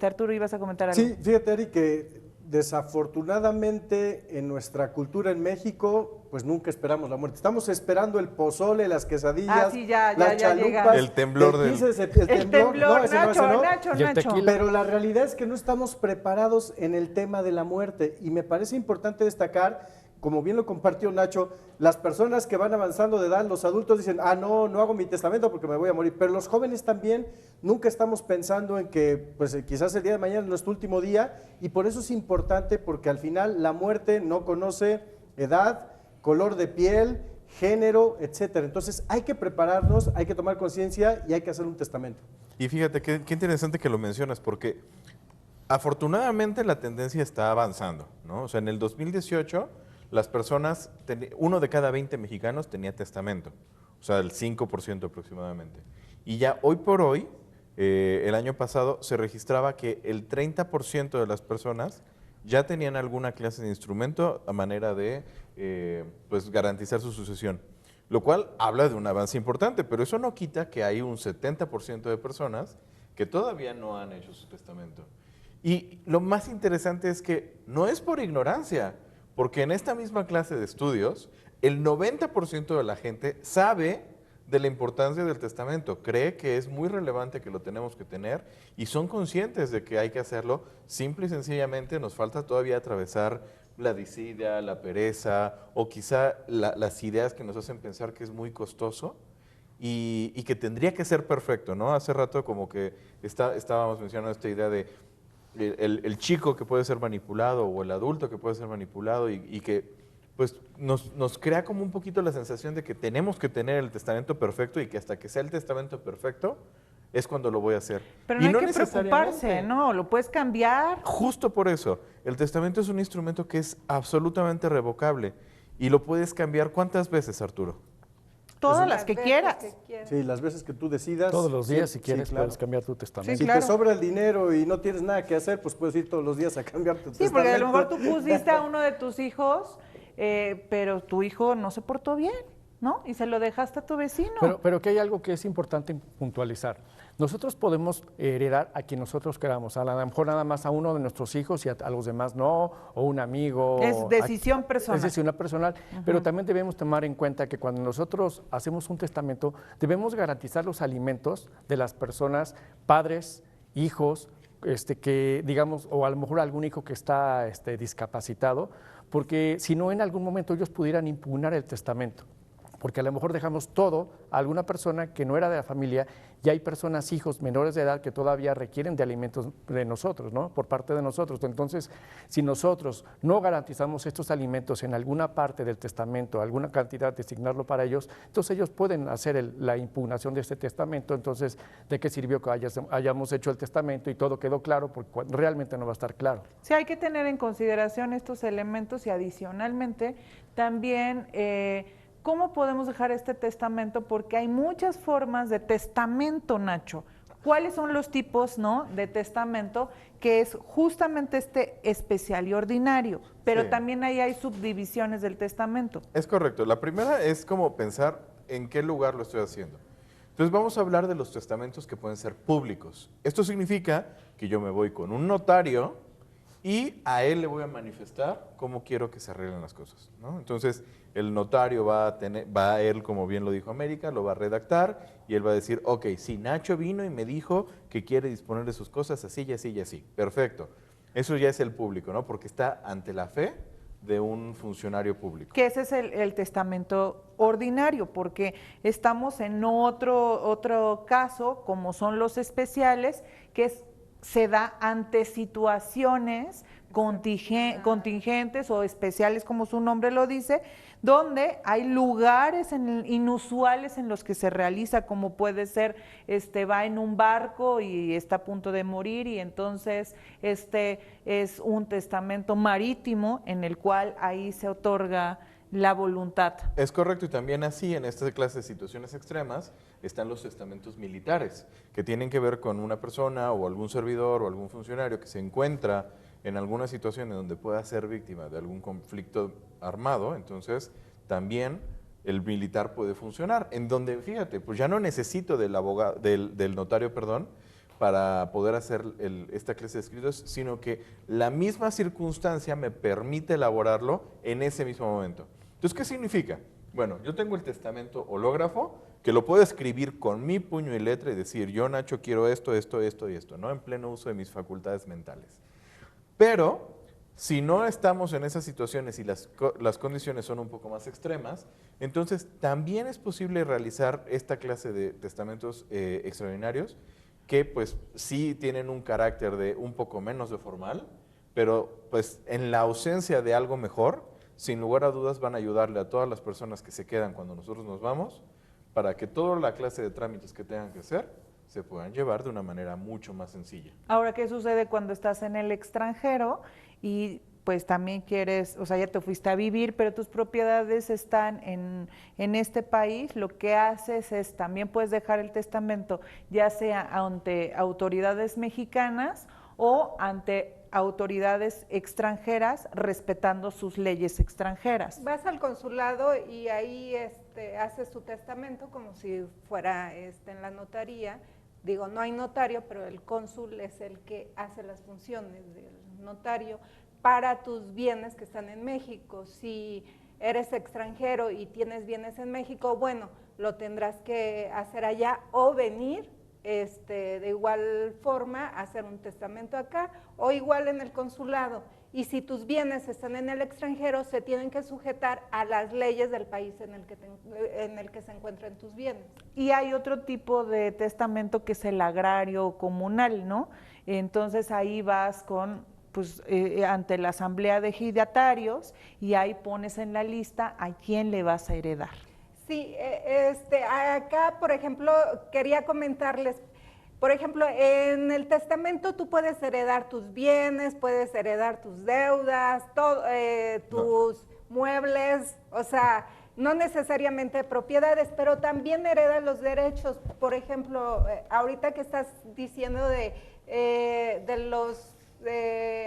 Arturo, ¿ibas a comentar algo? Sí, fíjate, Ari, que desafortunadamente en nuestra cultura en México, pues nunca esperamos la muerte. Estamos esperando el pozole, las quesadillas, las chalupas. El temblor del... El temblor, no, Nacho. Pero la realidad es que no estamos preparados en el tema de la muerte, y me parece importante destacar, como bien lo compartió Nacho, las personas que van avanzando de edad, los adultos dicen, no hago mi testamento porque me voy a morir, pero los jóvenes también nunca estamos pensando en que pues quizás el día de mañana es nuestro último día, y por eso es importante, porque al final la muerte no conoce edad, color de piel, género, etcétera. Entonces hay que prepararnos, hay que tomar conciencia y hay que hacer un testamento. Y fíjate, qué interesante que lo mencionas, porque afortunadamente la tendencia está avanzando, ¿no? O sea, en el 2018... las personas, 1 de cada 20 mexicanos tenía testamento, o sea, el 5% aproximadamente. Y ya hoy por hoy, el año pasado, se registraba que el 30% de las personas ya tenían alguna clase de instrumento a manera de pues garantizar su sucesión, lo cual habla de un avance importante, pero eso no quita que hay un 70% de personas que todavía no han hecho su testamento. Y lo más interesante es que no es por ignorancia, porque en esta misma clase de estudios, el 90% de la gente sabe de la importancia del testamento, cree que es muy relevante, que lo tenemos que tener y son conscientes de que hay que hacerlo. Simple y sencillamente nos falta todavía atravesar la desidia, la pereza o quizá las ideas que nos hacen pensar que es muy costoso y que tendría que ser perfecto, ¿no? Hace rato como que estábamos mencionando esta idea de el chico que puede ser manipulado o el adulto que puede ser manipulado y que pues nos crea como un poquito la sensación de que tenemos que tener el testamento perfecto y que hasta que sea el testamento perfecto es cuando lo voy a hacer. Pero no hay que preocuparse, ¿no? Lo puedes cambiar. Justo por eso, el testamento es un instrumento que es absolutamente revocable y lo puedes cambiar ¿cuántas veces, Arturo? Todas las que quieras. Sí, las veces que tú decidas. Todos los días, sí, si quieres, sí, claro. puedes cambiar tu testamento. Si te sobra el dinero y no tienes nada que hacer, pues puedes ir todos los días a cambiar tu testamento. Sí, porque a lo mejor tú pusiste a uno de tus hijos, pero tu hijo no se portó bien, ¿no? Y se lo dejaste a tu vecino. Pero que hay algo que es importante puntualizar. Nosotros podemos heredar a quien nosotros queramos, a lo mejor nada más a uno de nuestros hijos y a los demás no, o un amigo. Es decisión personal. Es decisión personal, pero también debemos tomar en cuenta que cuando nosotros hacemos un testamento, debemos garantizar los alimentos de las personas, padres, hijos, que digamos, o a lo mejor algún hijo que está discapacitado, porque si no en algún momento ellos pudieran impugnar el testamento. Porque a lo mejor dejamos todo a alguna persona que no era de la familia y hay personas, hijos menores de edad que todavía requieren de alimentos de nosotros, ¿no? Por parte de nosotros. Entonces, si nosotros no garantizamos estos alimentos en alguna parte del testamento, alguna cantidad, designarlo para ellos, entonces ellos pueden hacer la impugnación de este testamento. Entonces, ¿de qué sirvió que hayamos hecho el testamento y todo quedó claro? Porque realmente no va a estar claro. Sí, hay que tener en consideración estos elementos y adicionalmente también ¿cómo podemos dejar este testamento? Porque hay muchas formas de testamento, Nacho. ¿Cuáles son los tipos, no, de testamento? Que es justamente este especial y ordinario, pero también ahí hay subdivisiones del testamento. Es correcto. La primera es como pensar en qué lugar lo estoy haciendo. Entonces vamos a hablar de los testamentos que pueden ser públicos. Esto significa que yo me voy con un notario y a él le voy a manifestar cómo quiero que se arreglen las cosas, ¿no? Entonces, el notario va a él, como bien lo dijo América, lo va a redactar y él va a decir, ok, si Nacho vino y me dijo que quiere disponer de sus cosas así y así y así. Perfecto. Eso ya es el público, ¿no? Porque está ante la fe de un funcionario público. Que ese es el testamento ordinario, porque estamos en otro caso, como son los especiales, que se da ante situaciones contingentes o especiales, como su nombre lo dice, donde hay lugares inusuales en los que se realiza, como puede ser, va en un barco y está a punto de morir y entonces es un testamento marítimo en el cual ahí se otorga la voluntad. Es correcto, y también así en esta clase de situaciones extremas están los testamentos militares, que tienen que ver con una persona o algún servidor o algún funcionario que se encuentra en alguna situación en donde pueda ser víctima de algún conflicto armado. Entonces también el militar puede funcionar, en donde, fíjate, pues ya no necesito del notario, para poder hacer esta clase de escritos, sino que la misma circunstancia me permite elaborarlo en ese mismo momento. Entonces, ¿qué significa? Bueno, yo tengo el testamento hológrafo, que lo puedo escribir con mi puño y letra y decir, yo, Nacho, quiero esto, esto, esto y esto, ¿no? En pleno uso de mis facultades mentales. Pero, si no estamos en esas situaciones y las condiciones son un poco más extremas, entonces también es posible realizar esta clase de testamentos extraordinarios, que pues sí tienen un carácter de un poco menos de formal, pero pues en la ausencia de algo mejor, sin lugar a dudas van a ayudarle a todas las personas que se quedan cuando nosotros nos vamos, para que toda la clase de trámites que tengan que hacer se puedan llevar de una manera mucho más sencilla. Ahora, ¿qué sucede cuando estás en el extranjero y pues también quieres, o sea, ya te fuiste a vivir, pero tus propiedades están en este país? Lo que haces es, también puedes dejar el testamento, ya sea ante autoridades mexicanas o ante autoridades extranjeras, respetando sus leyes extranjeras. Vas al consulado y ahí haces tu testamento como si fuera en la notaría, digo, no hay notario, pero el cónsul es el que hace las funciones del notario para tus bienes que están en México. Si eres extranjero y tienes bienes en México, bueno, lo tendrás que hacer allá o venir de igual forma hacer un testamento acá o igual en el consulado. Y si tus bienes están en el extranjero, se tienen que sujetar a las leyes del país en el que se encuentran tus bienes. Y hay otro tipo de testamento que es el agrario comunal, ¿no? Entonces ahí vas con, pues, ante la asamblea de ejidatarios y ahí pones en la lista a quién le vas a heredar. Sí, acá, por ejemplo, quería comentarles, por ejemplo, en el testamento tú puedes heredar tus bienes, puedes heredar tus deudas, tus muebles, o sea, no necesariamente propiedades, pero también heredas los derechos. Por ejemplo, ahorita que estás diciendo de los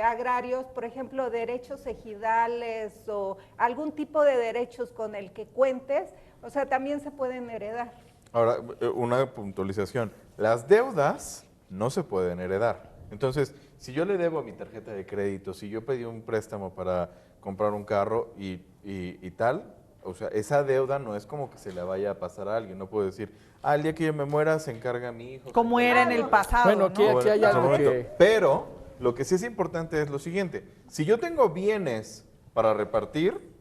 agrarios, por ejemplo, derechos ejidales o algún tipo de derechos con el que cuentes, o sea, también se pueden heredar. Ahora, una puntualización. Las deudas no se pueden heredar. Entonces, si yo le debo a mi tarjeta de crédito, si yo pedí un préstamo para comprar un carro y tal, o sea, esa deuda no es como que se la vaya a pasar a alguien. No puedo decir, el día que yo me muera se encarga mi hijo. Como era en el pasado, bueno, aquí, ¿no? aquí hay algo que... Pero lo que sí es importante es lo siguiente. Si yo tengo bienes para repartir,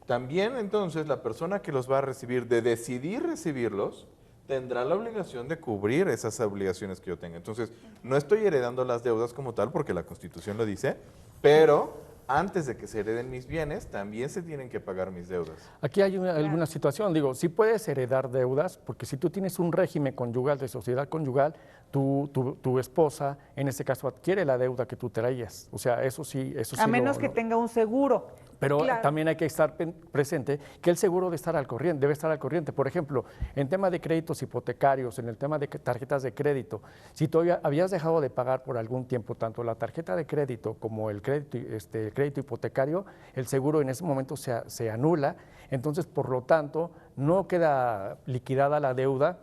también entonces la persona que los va a recibir, de decidir recibirlos, tendrá la obligación de cubrir esas obligaciones que yo tenga. Entonces, no estoy heredando las deudas como tal, porque la Constitución lo dice, pero antes de que se hereden mis bienes, también se tienen que pagar mis deudas. Aquí hay alguna situación, digo, sí puedes heredar deudas, porque si tú tienes un régimen conyugal, de sociedad conyugal, tu esposa, en este caso, adquiere la deuda que tú traías. O sea, eso sí. A menos que tenga un seguro. Pero también hay que estar presente que el seguro debe estar al corriente. Por ejemplo, en tema de créditos hipotecarios, en el tema de tarjetas de crédito, si tú habías dejado de pagar por algún tiempo tanto la tarjeta de crédito como el crédito hipotecario, el seguro en ese momento se anula. Entonces, por lo tanto, no queda liquidada la deuda.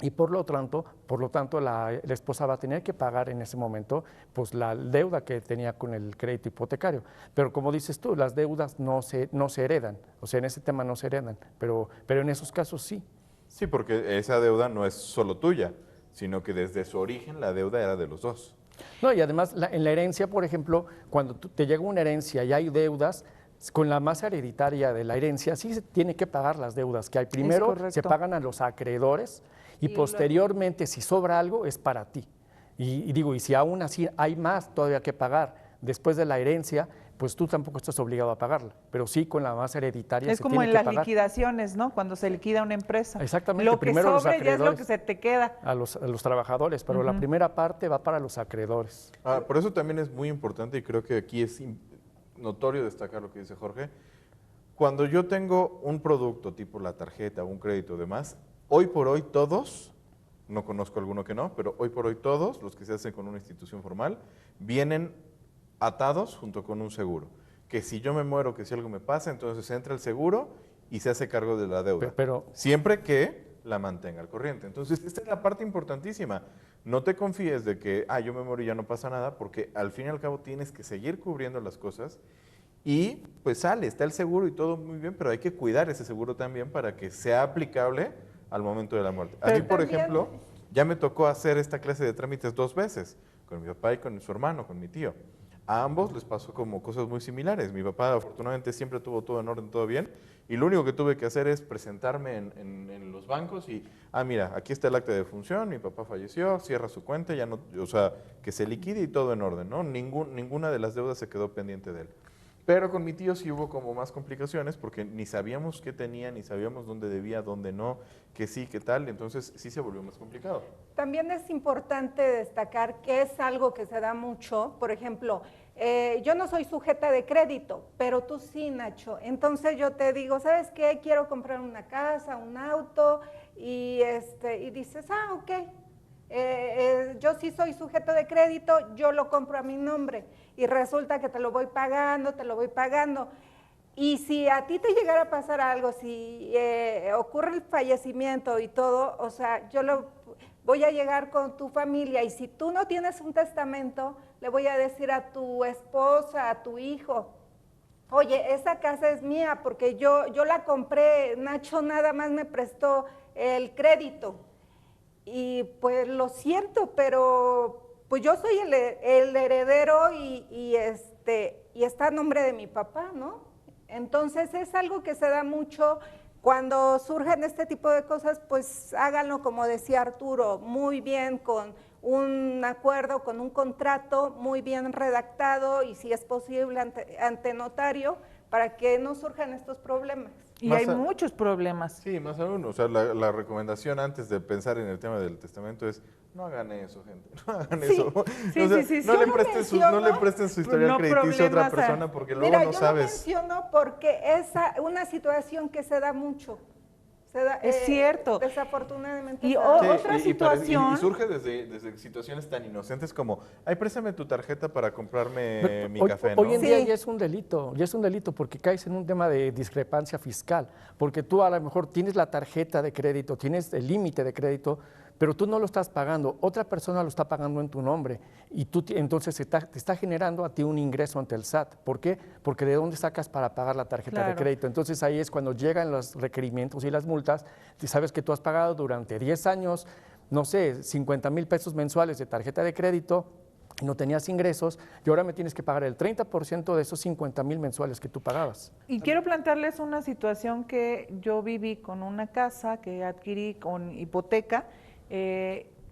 Y por lo tanto la esposa va a tener que pagar en ese momento pues, la deuda que tenía con el crédito hipotecario. Pero como dices tú, las deudas no se heredan, o sea, en ese tema no se heredan, pero en esos casos sí. Sí, porque esa deuda no es solo tuya, sino que desde su origen la deuda era de los dos. No, y además en la herencia, por ejemplo, cuando te llega una herencia y hay deudas, con la masa hereditaria de la herencia sí se tiene que pagar las deudas que hay. Primero se pagan a los acreedores y posteriormente si sobra algo es para ti. Y digo, y si aún así hay más todavía que pagar después de la herencia, pues tú tampoco estás obligado a pagarla, pero sí con la masa hereditaria es como en las liquidaciones, ¿no? Cuando se liquida una empresa. Exactamente. Lo que primero sobre ya es lo que se te queda. A los trabajadores, pero la primera parte va para los acreedores. Por eso también es muy importante y creo que aquí es notorio destacar lo que dice Jorge. Cuando yo tengo un producto tipo la tarjeta, un crédito o demás, hoy por hoy todos, no conozco alguno que no, pero hoy por hoy todos los que se hacen con una institución formal vienen atados junto con un seguro. Que si yo me muero, que si algo me pasa, entonces entra el seguro y se hace cargo de la deuda. Pero siempre que la mantenga al corriente. Entonces, esta es la parte importantísima. No te confíes de que, yo me muero y ya no pasa nada, porque al fin y al cabo tienes que seguir cubriendo las cosas y pues está el seguro y todo muy bien, pero hay que cuidar ese seguro también para que sea aplicable al momento de la muerte. A mí, por ejemplo, ya me tocó hacer esta clase de trámites 2 veces, con mi papá y con su hermano, con mi tío. A ambos les pasó como cosas muy similares. Mi papá afortunadamente siempre tuvo todo en orden, todo bien, y lo único que tuve que hacer es presentarme en los bancos y, mira, aquí está el acta de defunción, mi papá falleció, cierra su cuenta, ya no, o sea, que se liquide y todo en orden, ¿no? Ninguna de las deudas se quedó pendiente de él. Pero con mi tío sí hubo como más complicaciones porque ni sabíamos qué tenía, ni sabíamos dónde debía, dónde no, qué sí, qué tal, entonces sí se volvió más complicado. También es importante destacar que es algo que se da mucho, por ejemplo, yo no soy sujeta de crédito, pero tú sí, Nacho, entonces yo te digo, ¿sabes qué? Quiero comprar una casa, un auto, y dices, ok, yo sí soy sujeto de crédito, yo lo compro a mi nombre, y resulta que te lo voy pagando, Y si a ti te llegara a pasar algo, si ocurre el fallecimiento y todo, o sea, voy a llegar con tu familia y si tú no tienes un testamento, le voy a decir a tu esposa, a tu hijo, oye, esa casa es mía porque yo la compré, Nacho nada más me prestó el crédito. Y pues lo siento, pero pues yo soy el heredero y está a nombre de mi papá, ¿no? Entonces es algo que se da mucho. Cuando surgen este tipo de cosas, pues háganlo, como decía Arturo, muy bien, con un acuerdo, con un contrato muy bien redactado y si es posible ante notario, para que no surjan estos problemas. Y hay muchos problemas. Sí, más aún. O sea, la recomendación antes de pensar en el tema del testamento es no hagan eso, gente. No hagan eso. Sí. No le presten su historial crediticio a otra persona porque luego no sabes. Yo lo menciono porque es una situación que se da mucho. Es cierto. Desafortunadamente. Y otra situación. Y surge desde situaciones tan inocentes como, ay, préstame tu tarjeta para comprarme mi café, ¿no? Hoy en día ya es un delito porque caes en un tema de discrepancia fiscal, porque tú a lo mejor tienes la tarjeta de crédito, tienes el límite de crédito, pero tú no lo estás pagando, otra persona lo está pagando en tu nombre y tú entonces te está generando a ti un ingreso ante el SAT. ¿Por qué? Porque ¿de dónde sacas para pagar la tarjeta de crédito? Entonces ahí es cuando llegan los requerimientos y las multas, y sabes que tú has pagado durante 10 años, no sé, 50,000 pesos mensuales de tarjeta de crédito, no tenías ingresos y ahora me tienes que pagar el 30% de esos 50,000 mensuales que tú pagabas. Y quiero plantearles una situación que yo viví con una casa que adquirí con hipoteca.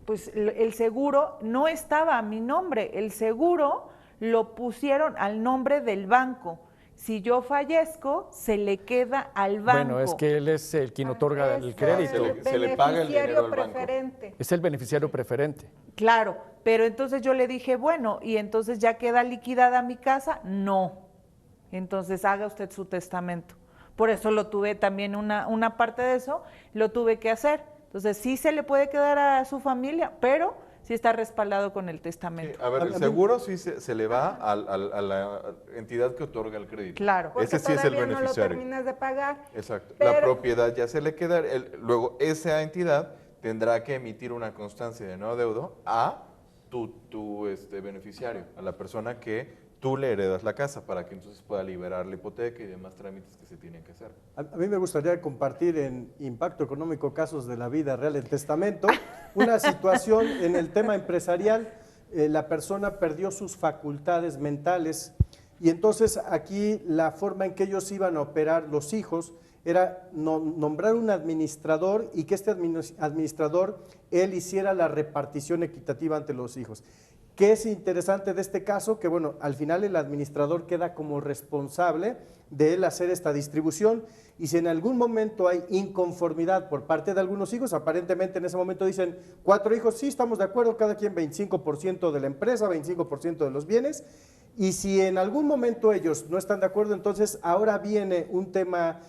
Pues el seguro no estaba a mi nombre, el seguro lo pusieron al nombre del banco. Si yo fallezco, se le queda al banco. Bueno, es que él es el quien otorga el crédito. Se le paga el dinero al banco. Es el beneficiario preferente. Claro, pero entonces yo le dije, bueno, ¿y entonces ya queda liquidada mi casa? No. Entonces haga usted su testamento. Por eso lo tuve también, una parte de eso, lo tuve que hacer. Entonces sí se le puede quedar a su familia, pero sí está respaldado con el testamento. A ver, el seguro sí se le va a la entidad que otorga el crédito. Claro. Ese sí es el beneficiario. No lo terminas de pagar. Exacto. La propiedad ya se le queda, luego esa entidad tendrá que emitir una constancia de no adeudo a tu beneficiario, a la persona que tú le heredas la casa para que entonces pueda liberar la hipoteca y demás trámites que se tienen que hacer. A mí me gustaría compartir en Impacto Económico Casos de la Vida Real en Testamento una situación en el tema empresarial. La persona perdió sus facultades mentales y entonces aquí la forma en que ellos iban a operar los hijos era nombrar un administrador y que este administrador, él hiciera la repartición equitativa ante los hijos. ¿Qué es interesante de este caso? Que bueno, al final el administrador queda como responsable de él hacer esta distribución y si en algún momento hay inconformidad por parte de algunos hijos, aparentemente en ese momento dicen 4 hijos, sí, estamos de acuerdo, cada quien 25% de la empresa, 25% de los bienes, y si en algún momento ellos no están de acuerdo, entonces ahora viene un tema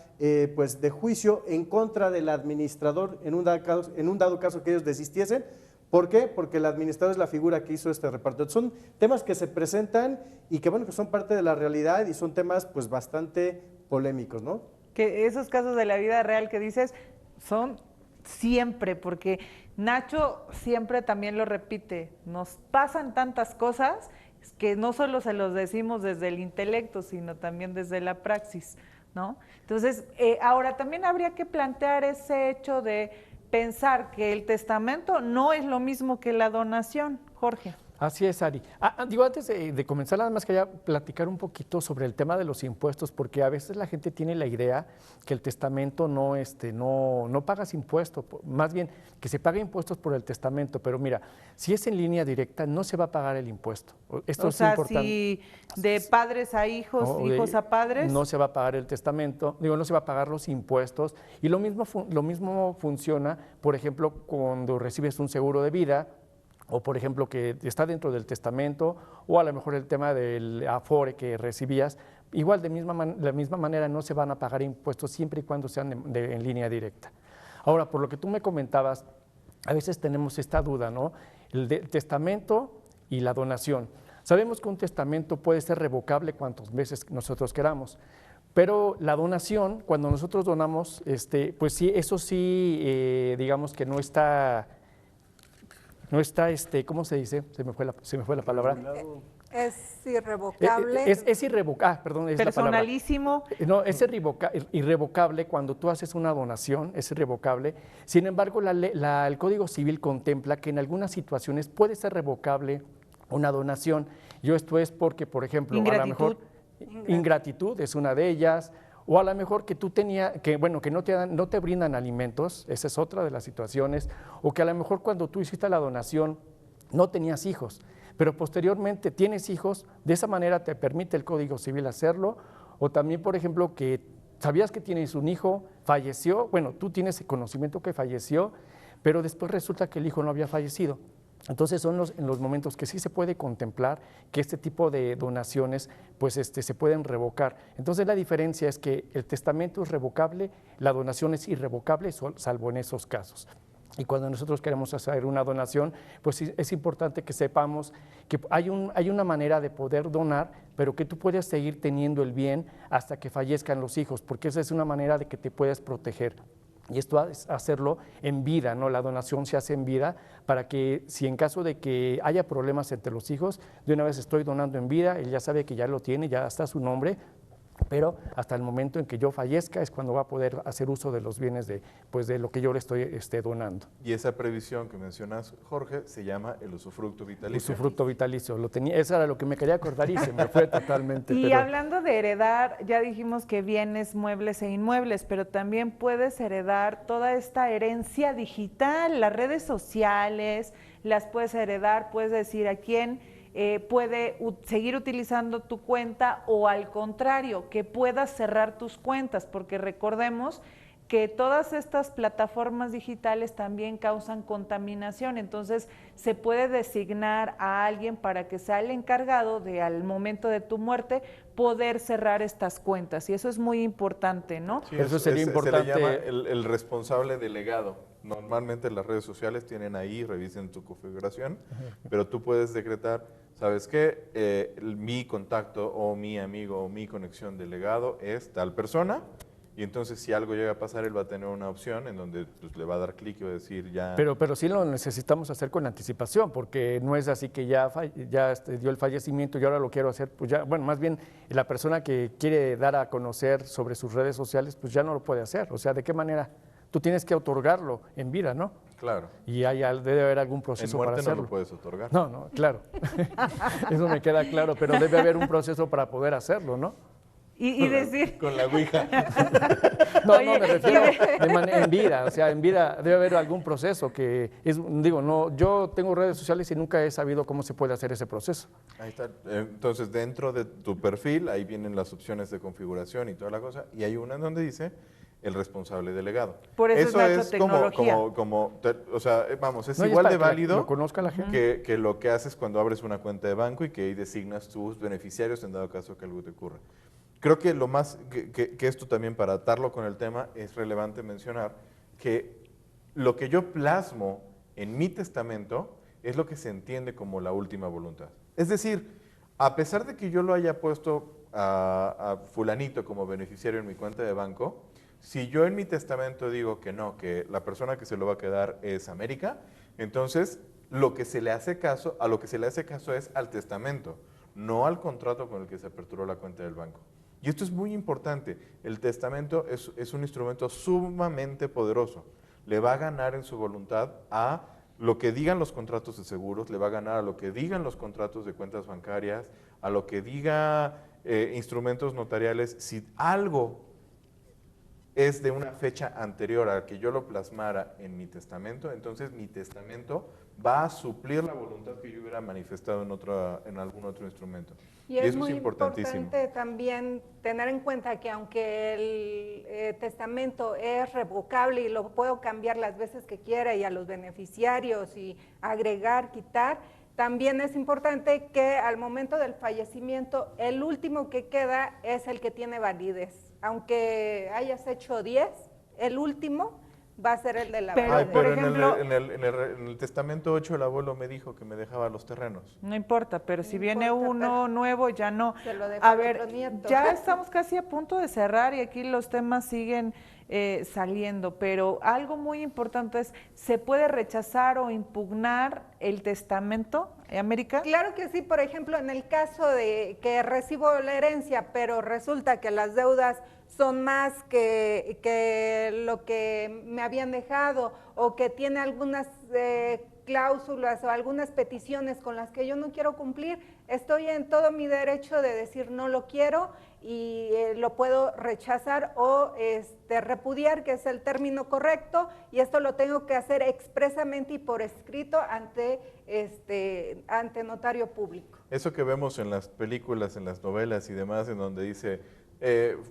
pues de juicio en contra del administrador en un dado caso que ellos desistiesen. ¿Por qué? Porque el administrador es la figura que hizo este reparto. Son temas que se presentan y que bueno, que son parte de la realidad y son temas pues bastante polémicos, ¿no? Que esos casos de la vida real que dices son siempre, porque Nacho siempre también lo repite, nos pasan tantas cosas que no solo se los decimos desde el intelecto, sino también desde la praxis, ¿no? Entonces, ahora también habría que plantear ese hecho de pensar que el testamento no es lo mismo que la donación, Jorge. Así es, Ari. Digo, antes de comenzar, nada más quería platicar un poquito sobre el tema de los impuestos, porque a veces la gente tiene la idea que el testamento no pagas impuestos, más bien que se paga impuestos por el testamento, pero mira, si es en línea directa, no se va a pagar el impuesto. Esto es importante. Si de padres a hijos, hijos a padres. No se va a pagar el testamento, no se va a pagar los impuestos, y lo mismo funciona, por ejemplo, cuando recibes un seguro de vida, o por ejemplo que está dentro del testamento, o a lo mejor el tema del Afore que recibías, igual de la misma manera no se van a pagar impuestos siempre y cuando sean en línea directa. Ahora, por lo que tú me comentabas, a veces tenemos esta duda, ¿no? El testamento y la donación. Sabemos que un testamento puede ser revocable cuantas veces nosotros queramos, Pero la donación, cuando nosotros donamos, pues sí, eso sí, digamos que no está, ¿cómo se dice? Se me fue la palabra. Es irrevocable. Es irrevocable, perdón, es Personalísimo. la palabra. No, es irrevocable cuando tú haces una donación, es irrevocable. Sin embargo, el Código Civil contempla que en algunas situaciones puede ser revocable una donación. Yo esto es porque, por ejemplo, a lo mejor ingratitud es una de ellas, o a lo mejor que tú no te brindan alimentos, esa es otra de las situaciones, o que a lo mejor cuando tú hiciste la donación no tenías hijos, pero posteriormente tienes hijos, de esa manera te permite el Código Civil hacerlo, o también, por ejemplo, que sabías que tienes un hijo, falleció, bueno, tú tienes el conocimiento que falleció, pero después resulta que el hijo no había fallecido. Entonces son en los momentos que sí se puede contemplar que este tipo de donaciones pues se pueden revocar. Entonces la diferencia es que el testamento es revocable, la donación es irrevocable, salvo en esos casos. Y cuando nosotros queremos hacer una donación, pues es importante que sepamos que hay una manera de poder donar, pero que tú puedes seguir teniendo el bien hasta que fallezcan los hijos, porque esa es una manera de que te puedas proteger. Y esto es hacerlo en vida, ¿no? La donación se hace en vida para que si en caso de que haya problemas entre los hijos, de una vez estoy donando en vida, él ya sabe que ya lo tiene, ya está su nombre, pero hasta el momento en que yo fallezca es cuando va a poder hacer uso de los bienes de lo que yo le estoy donando. Y esa previsión que mencionas, Jorge, se llama el usufructo vitalicio. Usufructo vitalicio, eso era lo que me quería acordar y se me fue totalmente. Y hablando de heredar, ya dijimos que bienes muebles e inmuebles, pero también puedes heredar toda esta herencia digital, las redes sociales, las puedes heredar, puedes decir a quién puede seguir utilizando tu cuenta o al contrario, que puedas cerrar tus cuentas, porque recordemos que todas estas plataformas digitales también causan contaminación, entonces se puede designar a alguien para que sea el encargado de al momento de tu muerte poder cerrar estas cuentas y eso es muy importante, ¿no? Sí, eso sería importante. Se le llama el responsable delegado. Normalmente las redes sociales tienen ahí, revisen tu configuración, pero tú puedes decretar, ¿sabes qué? Mi contacto o mi amigo o mi conexión delegado es tal persona. Y entonces si algo llega a pasar, él va a tener una opción en donde pues, le va a dar clic y va a decir ya… Pero sí lo necesitamos hacer con anticipación, porque no es así que ya dio el fallecimiento y ahora lo quiero hacer, pues ya, bueno, más bien la persona que quiere dar a conocer sobre sus redes sociales, pues ya no lo puede hacer. O sea, ¿de qué manera? Tú tienes que otorgarlo en vida, ¿no? Claro. Y debe haber algún proceso para hacerlo. En muerte no lo puedes otorgar. No, claro. Eso me queda claro, pero debe haber un proceso para poder hacerlo, ¿no? Y decir… Con la ouija. No, me refiero en vida, o sea, en vida debe haber algún proceso que yo tengo redes sociales y nunca he sabido cómo se puede hacer ese proceso. Ahí está. Entonces, dentro de tu perfil, ahí vienen las opciones de configuración y toda la cosa, y hay una en donde dice el responsable delegado. Por eso es tecnología. O sea, vamos, es no, igual de válido lo conozca la gente. Que lo que haces cuando abres una cuenta de banco y que ahí designas tus beneficiarios en dado caso que algo te ocurra. Creo que lo más, que esto también para atarlo con el tema, es relevante mencionar que lo que yo plasmo en mi testamento es lo que se entiende como la última voluntad. Es decir, a pesar de que yo lo haya puesto a fulanito como beneficiario en mi cuenta de banco, si yo en mi testamento digo que no, que la persona que se lo va a quedar es América, entonces a lo que se le hace caso es al testamento, no al contrato con el que se aperturó la cuenta del banco. Y esto es muy importante. El testamento es un instrumento sumamente poderoso. Le va a ganar en su voluntad a lo que digan los contratos de seguros, le va a ganar a lo que digan los contratos de cuentas bancarias, a lo que diga instrumentos notariales. Si algo es de una fecha anterior a que yo lo plasmara en mi testamento, entonces mi testamento va a suplir la voluntad que yo hubiera manifestado en algún otro instrumento. Y es muy importante también tener en cuenta que aunque el testamento es revocable y lo puedo cambiar las veces que quiera y a los beneficiarios y agregar, quitar, también es importante que al momento del fallecimiento el último que queda es el que tiene validez. Aunque hayas hecho 10, el último va a ser el de la Pero, heredera. por pero ejemplo- en el testamento 8 el abuelo me dijo que me dejaba los terrenos. No importa, pero si No viene importa, uno pero nuevo, ya no. se lo dejo A al ver, otro nieto. ya estamos casi a punto de cerrar y aquí los temas siguen saliendo, pero algo muy importante es, ¿se puede rechazar o impugnar el testamento, América? Claro que sí, por ejemplo, en el caso de que recibo la herencia, pero resulta que las deudas son más que lo que me habían dejado o que tiene algunas cláusulas o algunas peticiones con las que yo no quiero cumplir, estoy en todo mi derecho de decir no lo quiero y lo puedo rechazar o repudiar, que es el término correcto, y esto lo tengo que hacer expresamente y por escrito ante notario público. Eso que vemos en las películas, en las novelas y demás, en donde dice,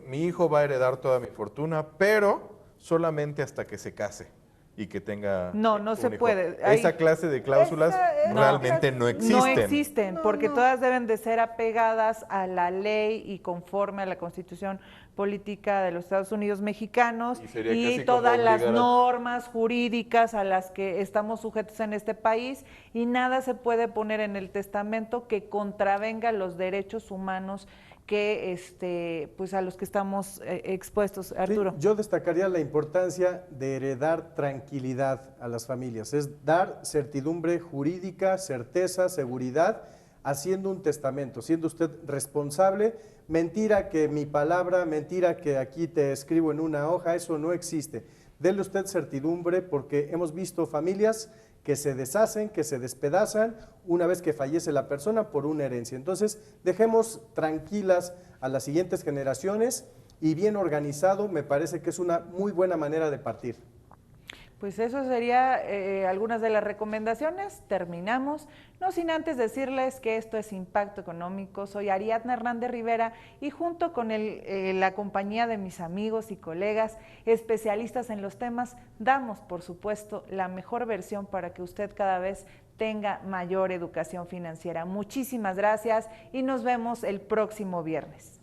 mi hijo va a heredar toda mi fortuna, pero solamente hasta que se case y que tenga No, no un se hijo. puede. Esa clase de cláusulas realmente no existen. No existen, No, porque no. todas deben de ser apegadas a la ley y conforme a la Constitución Política de los Estados Unidos Mexicanos Y sería casi y como todas las obligar a- normas jurídicas a las que estamos sujetos en este país, y nada se puede poner en el testamento que contravenga los derechos humanos que pues a los que estamos expuestos, Arturo. Sí, yo destacaría la importancia de heredar tranquilidad a las familias, es dar certidumbre jurídica, certeza, seguridad, haciendo un testamento, siendo usted responsable. Mentira que mi palabra, mentira que aquí te escribo en una hoja, eso no existe. Dele usted certidumbre, porque hemos visto familias que se deshacen, que se despedazan una vez que fallece la persona por una herencia. Entonces, dejemos tranquilas a las siguientes generaciones y bien organizado, me parece que es una muy buena manera de partir. Pues eso sería algunas de las recomendaciones. Terminamos, no sin antes decirles que esto es Impacto Económico. Soy Ariadna Hernández Rivera y junto con la compañía de mis amigos y colegas especialistas en los temas, damos, por supuesto, la mejor versión para que usted cada vez tenga mayor educación financiera. Muchísimas gracias y nos vemos el próximo viernes.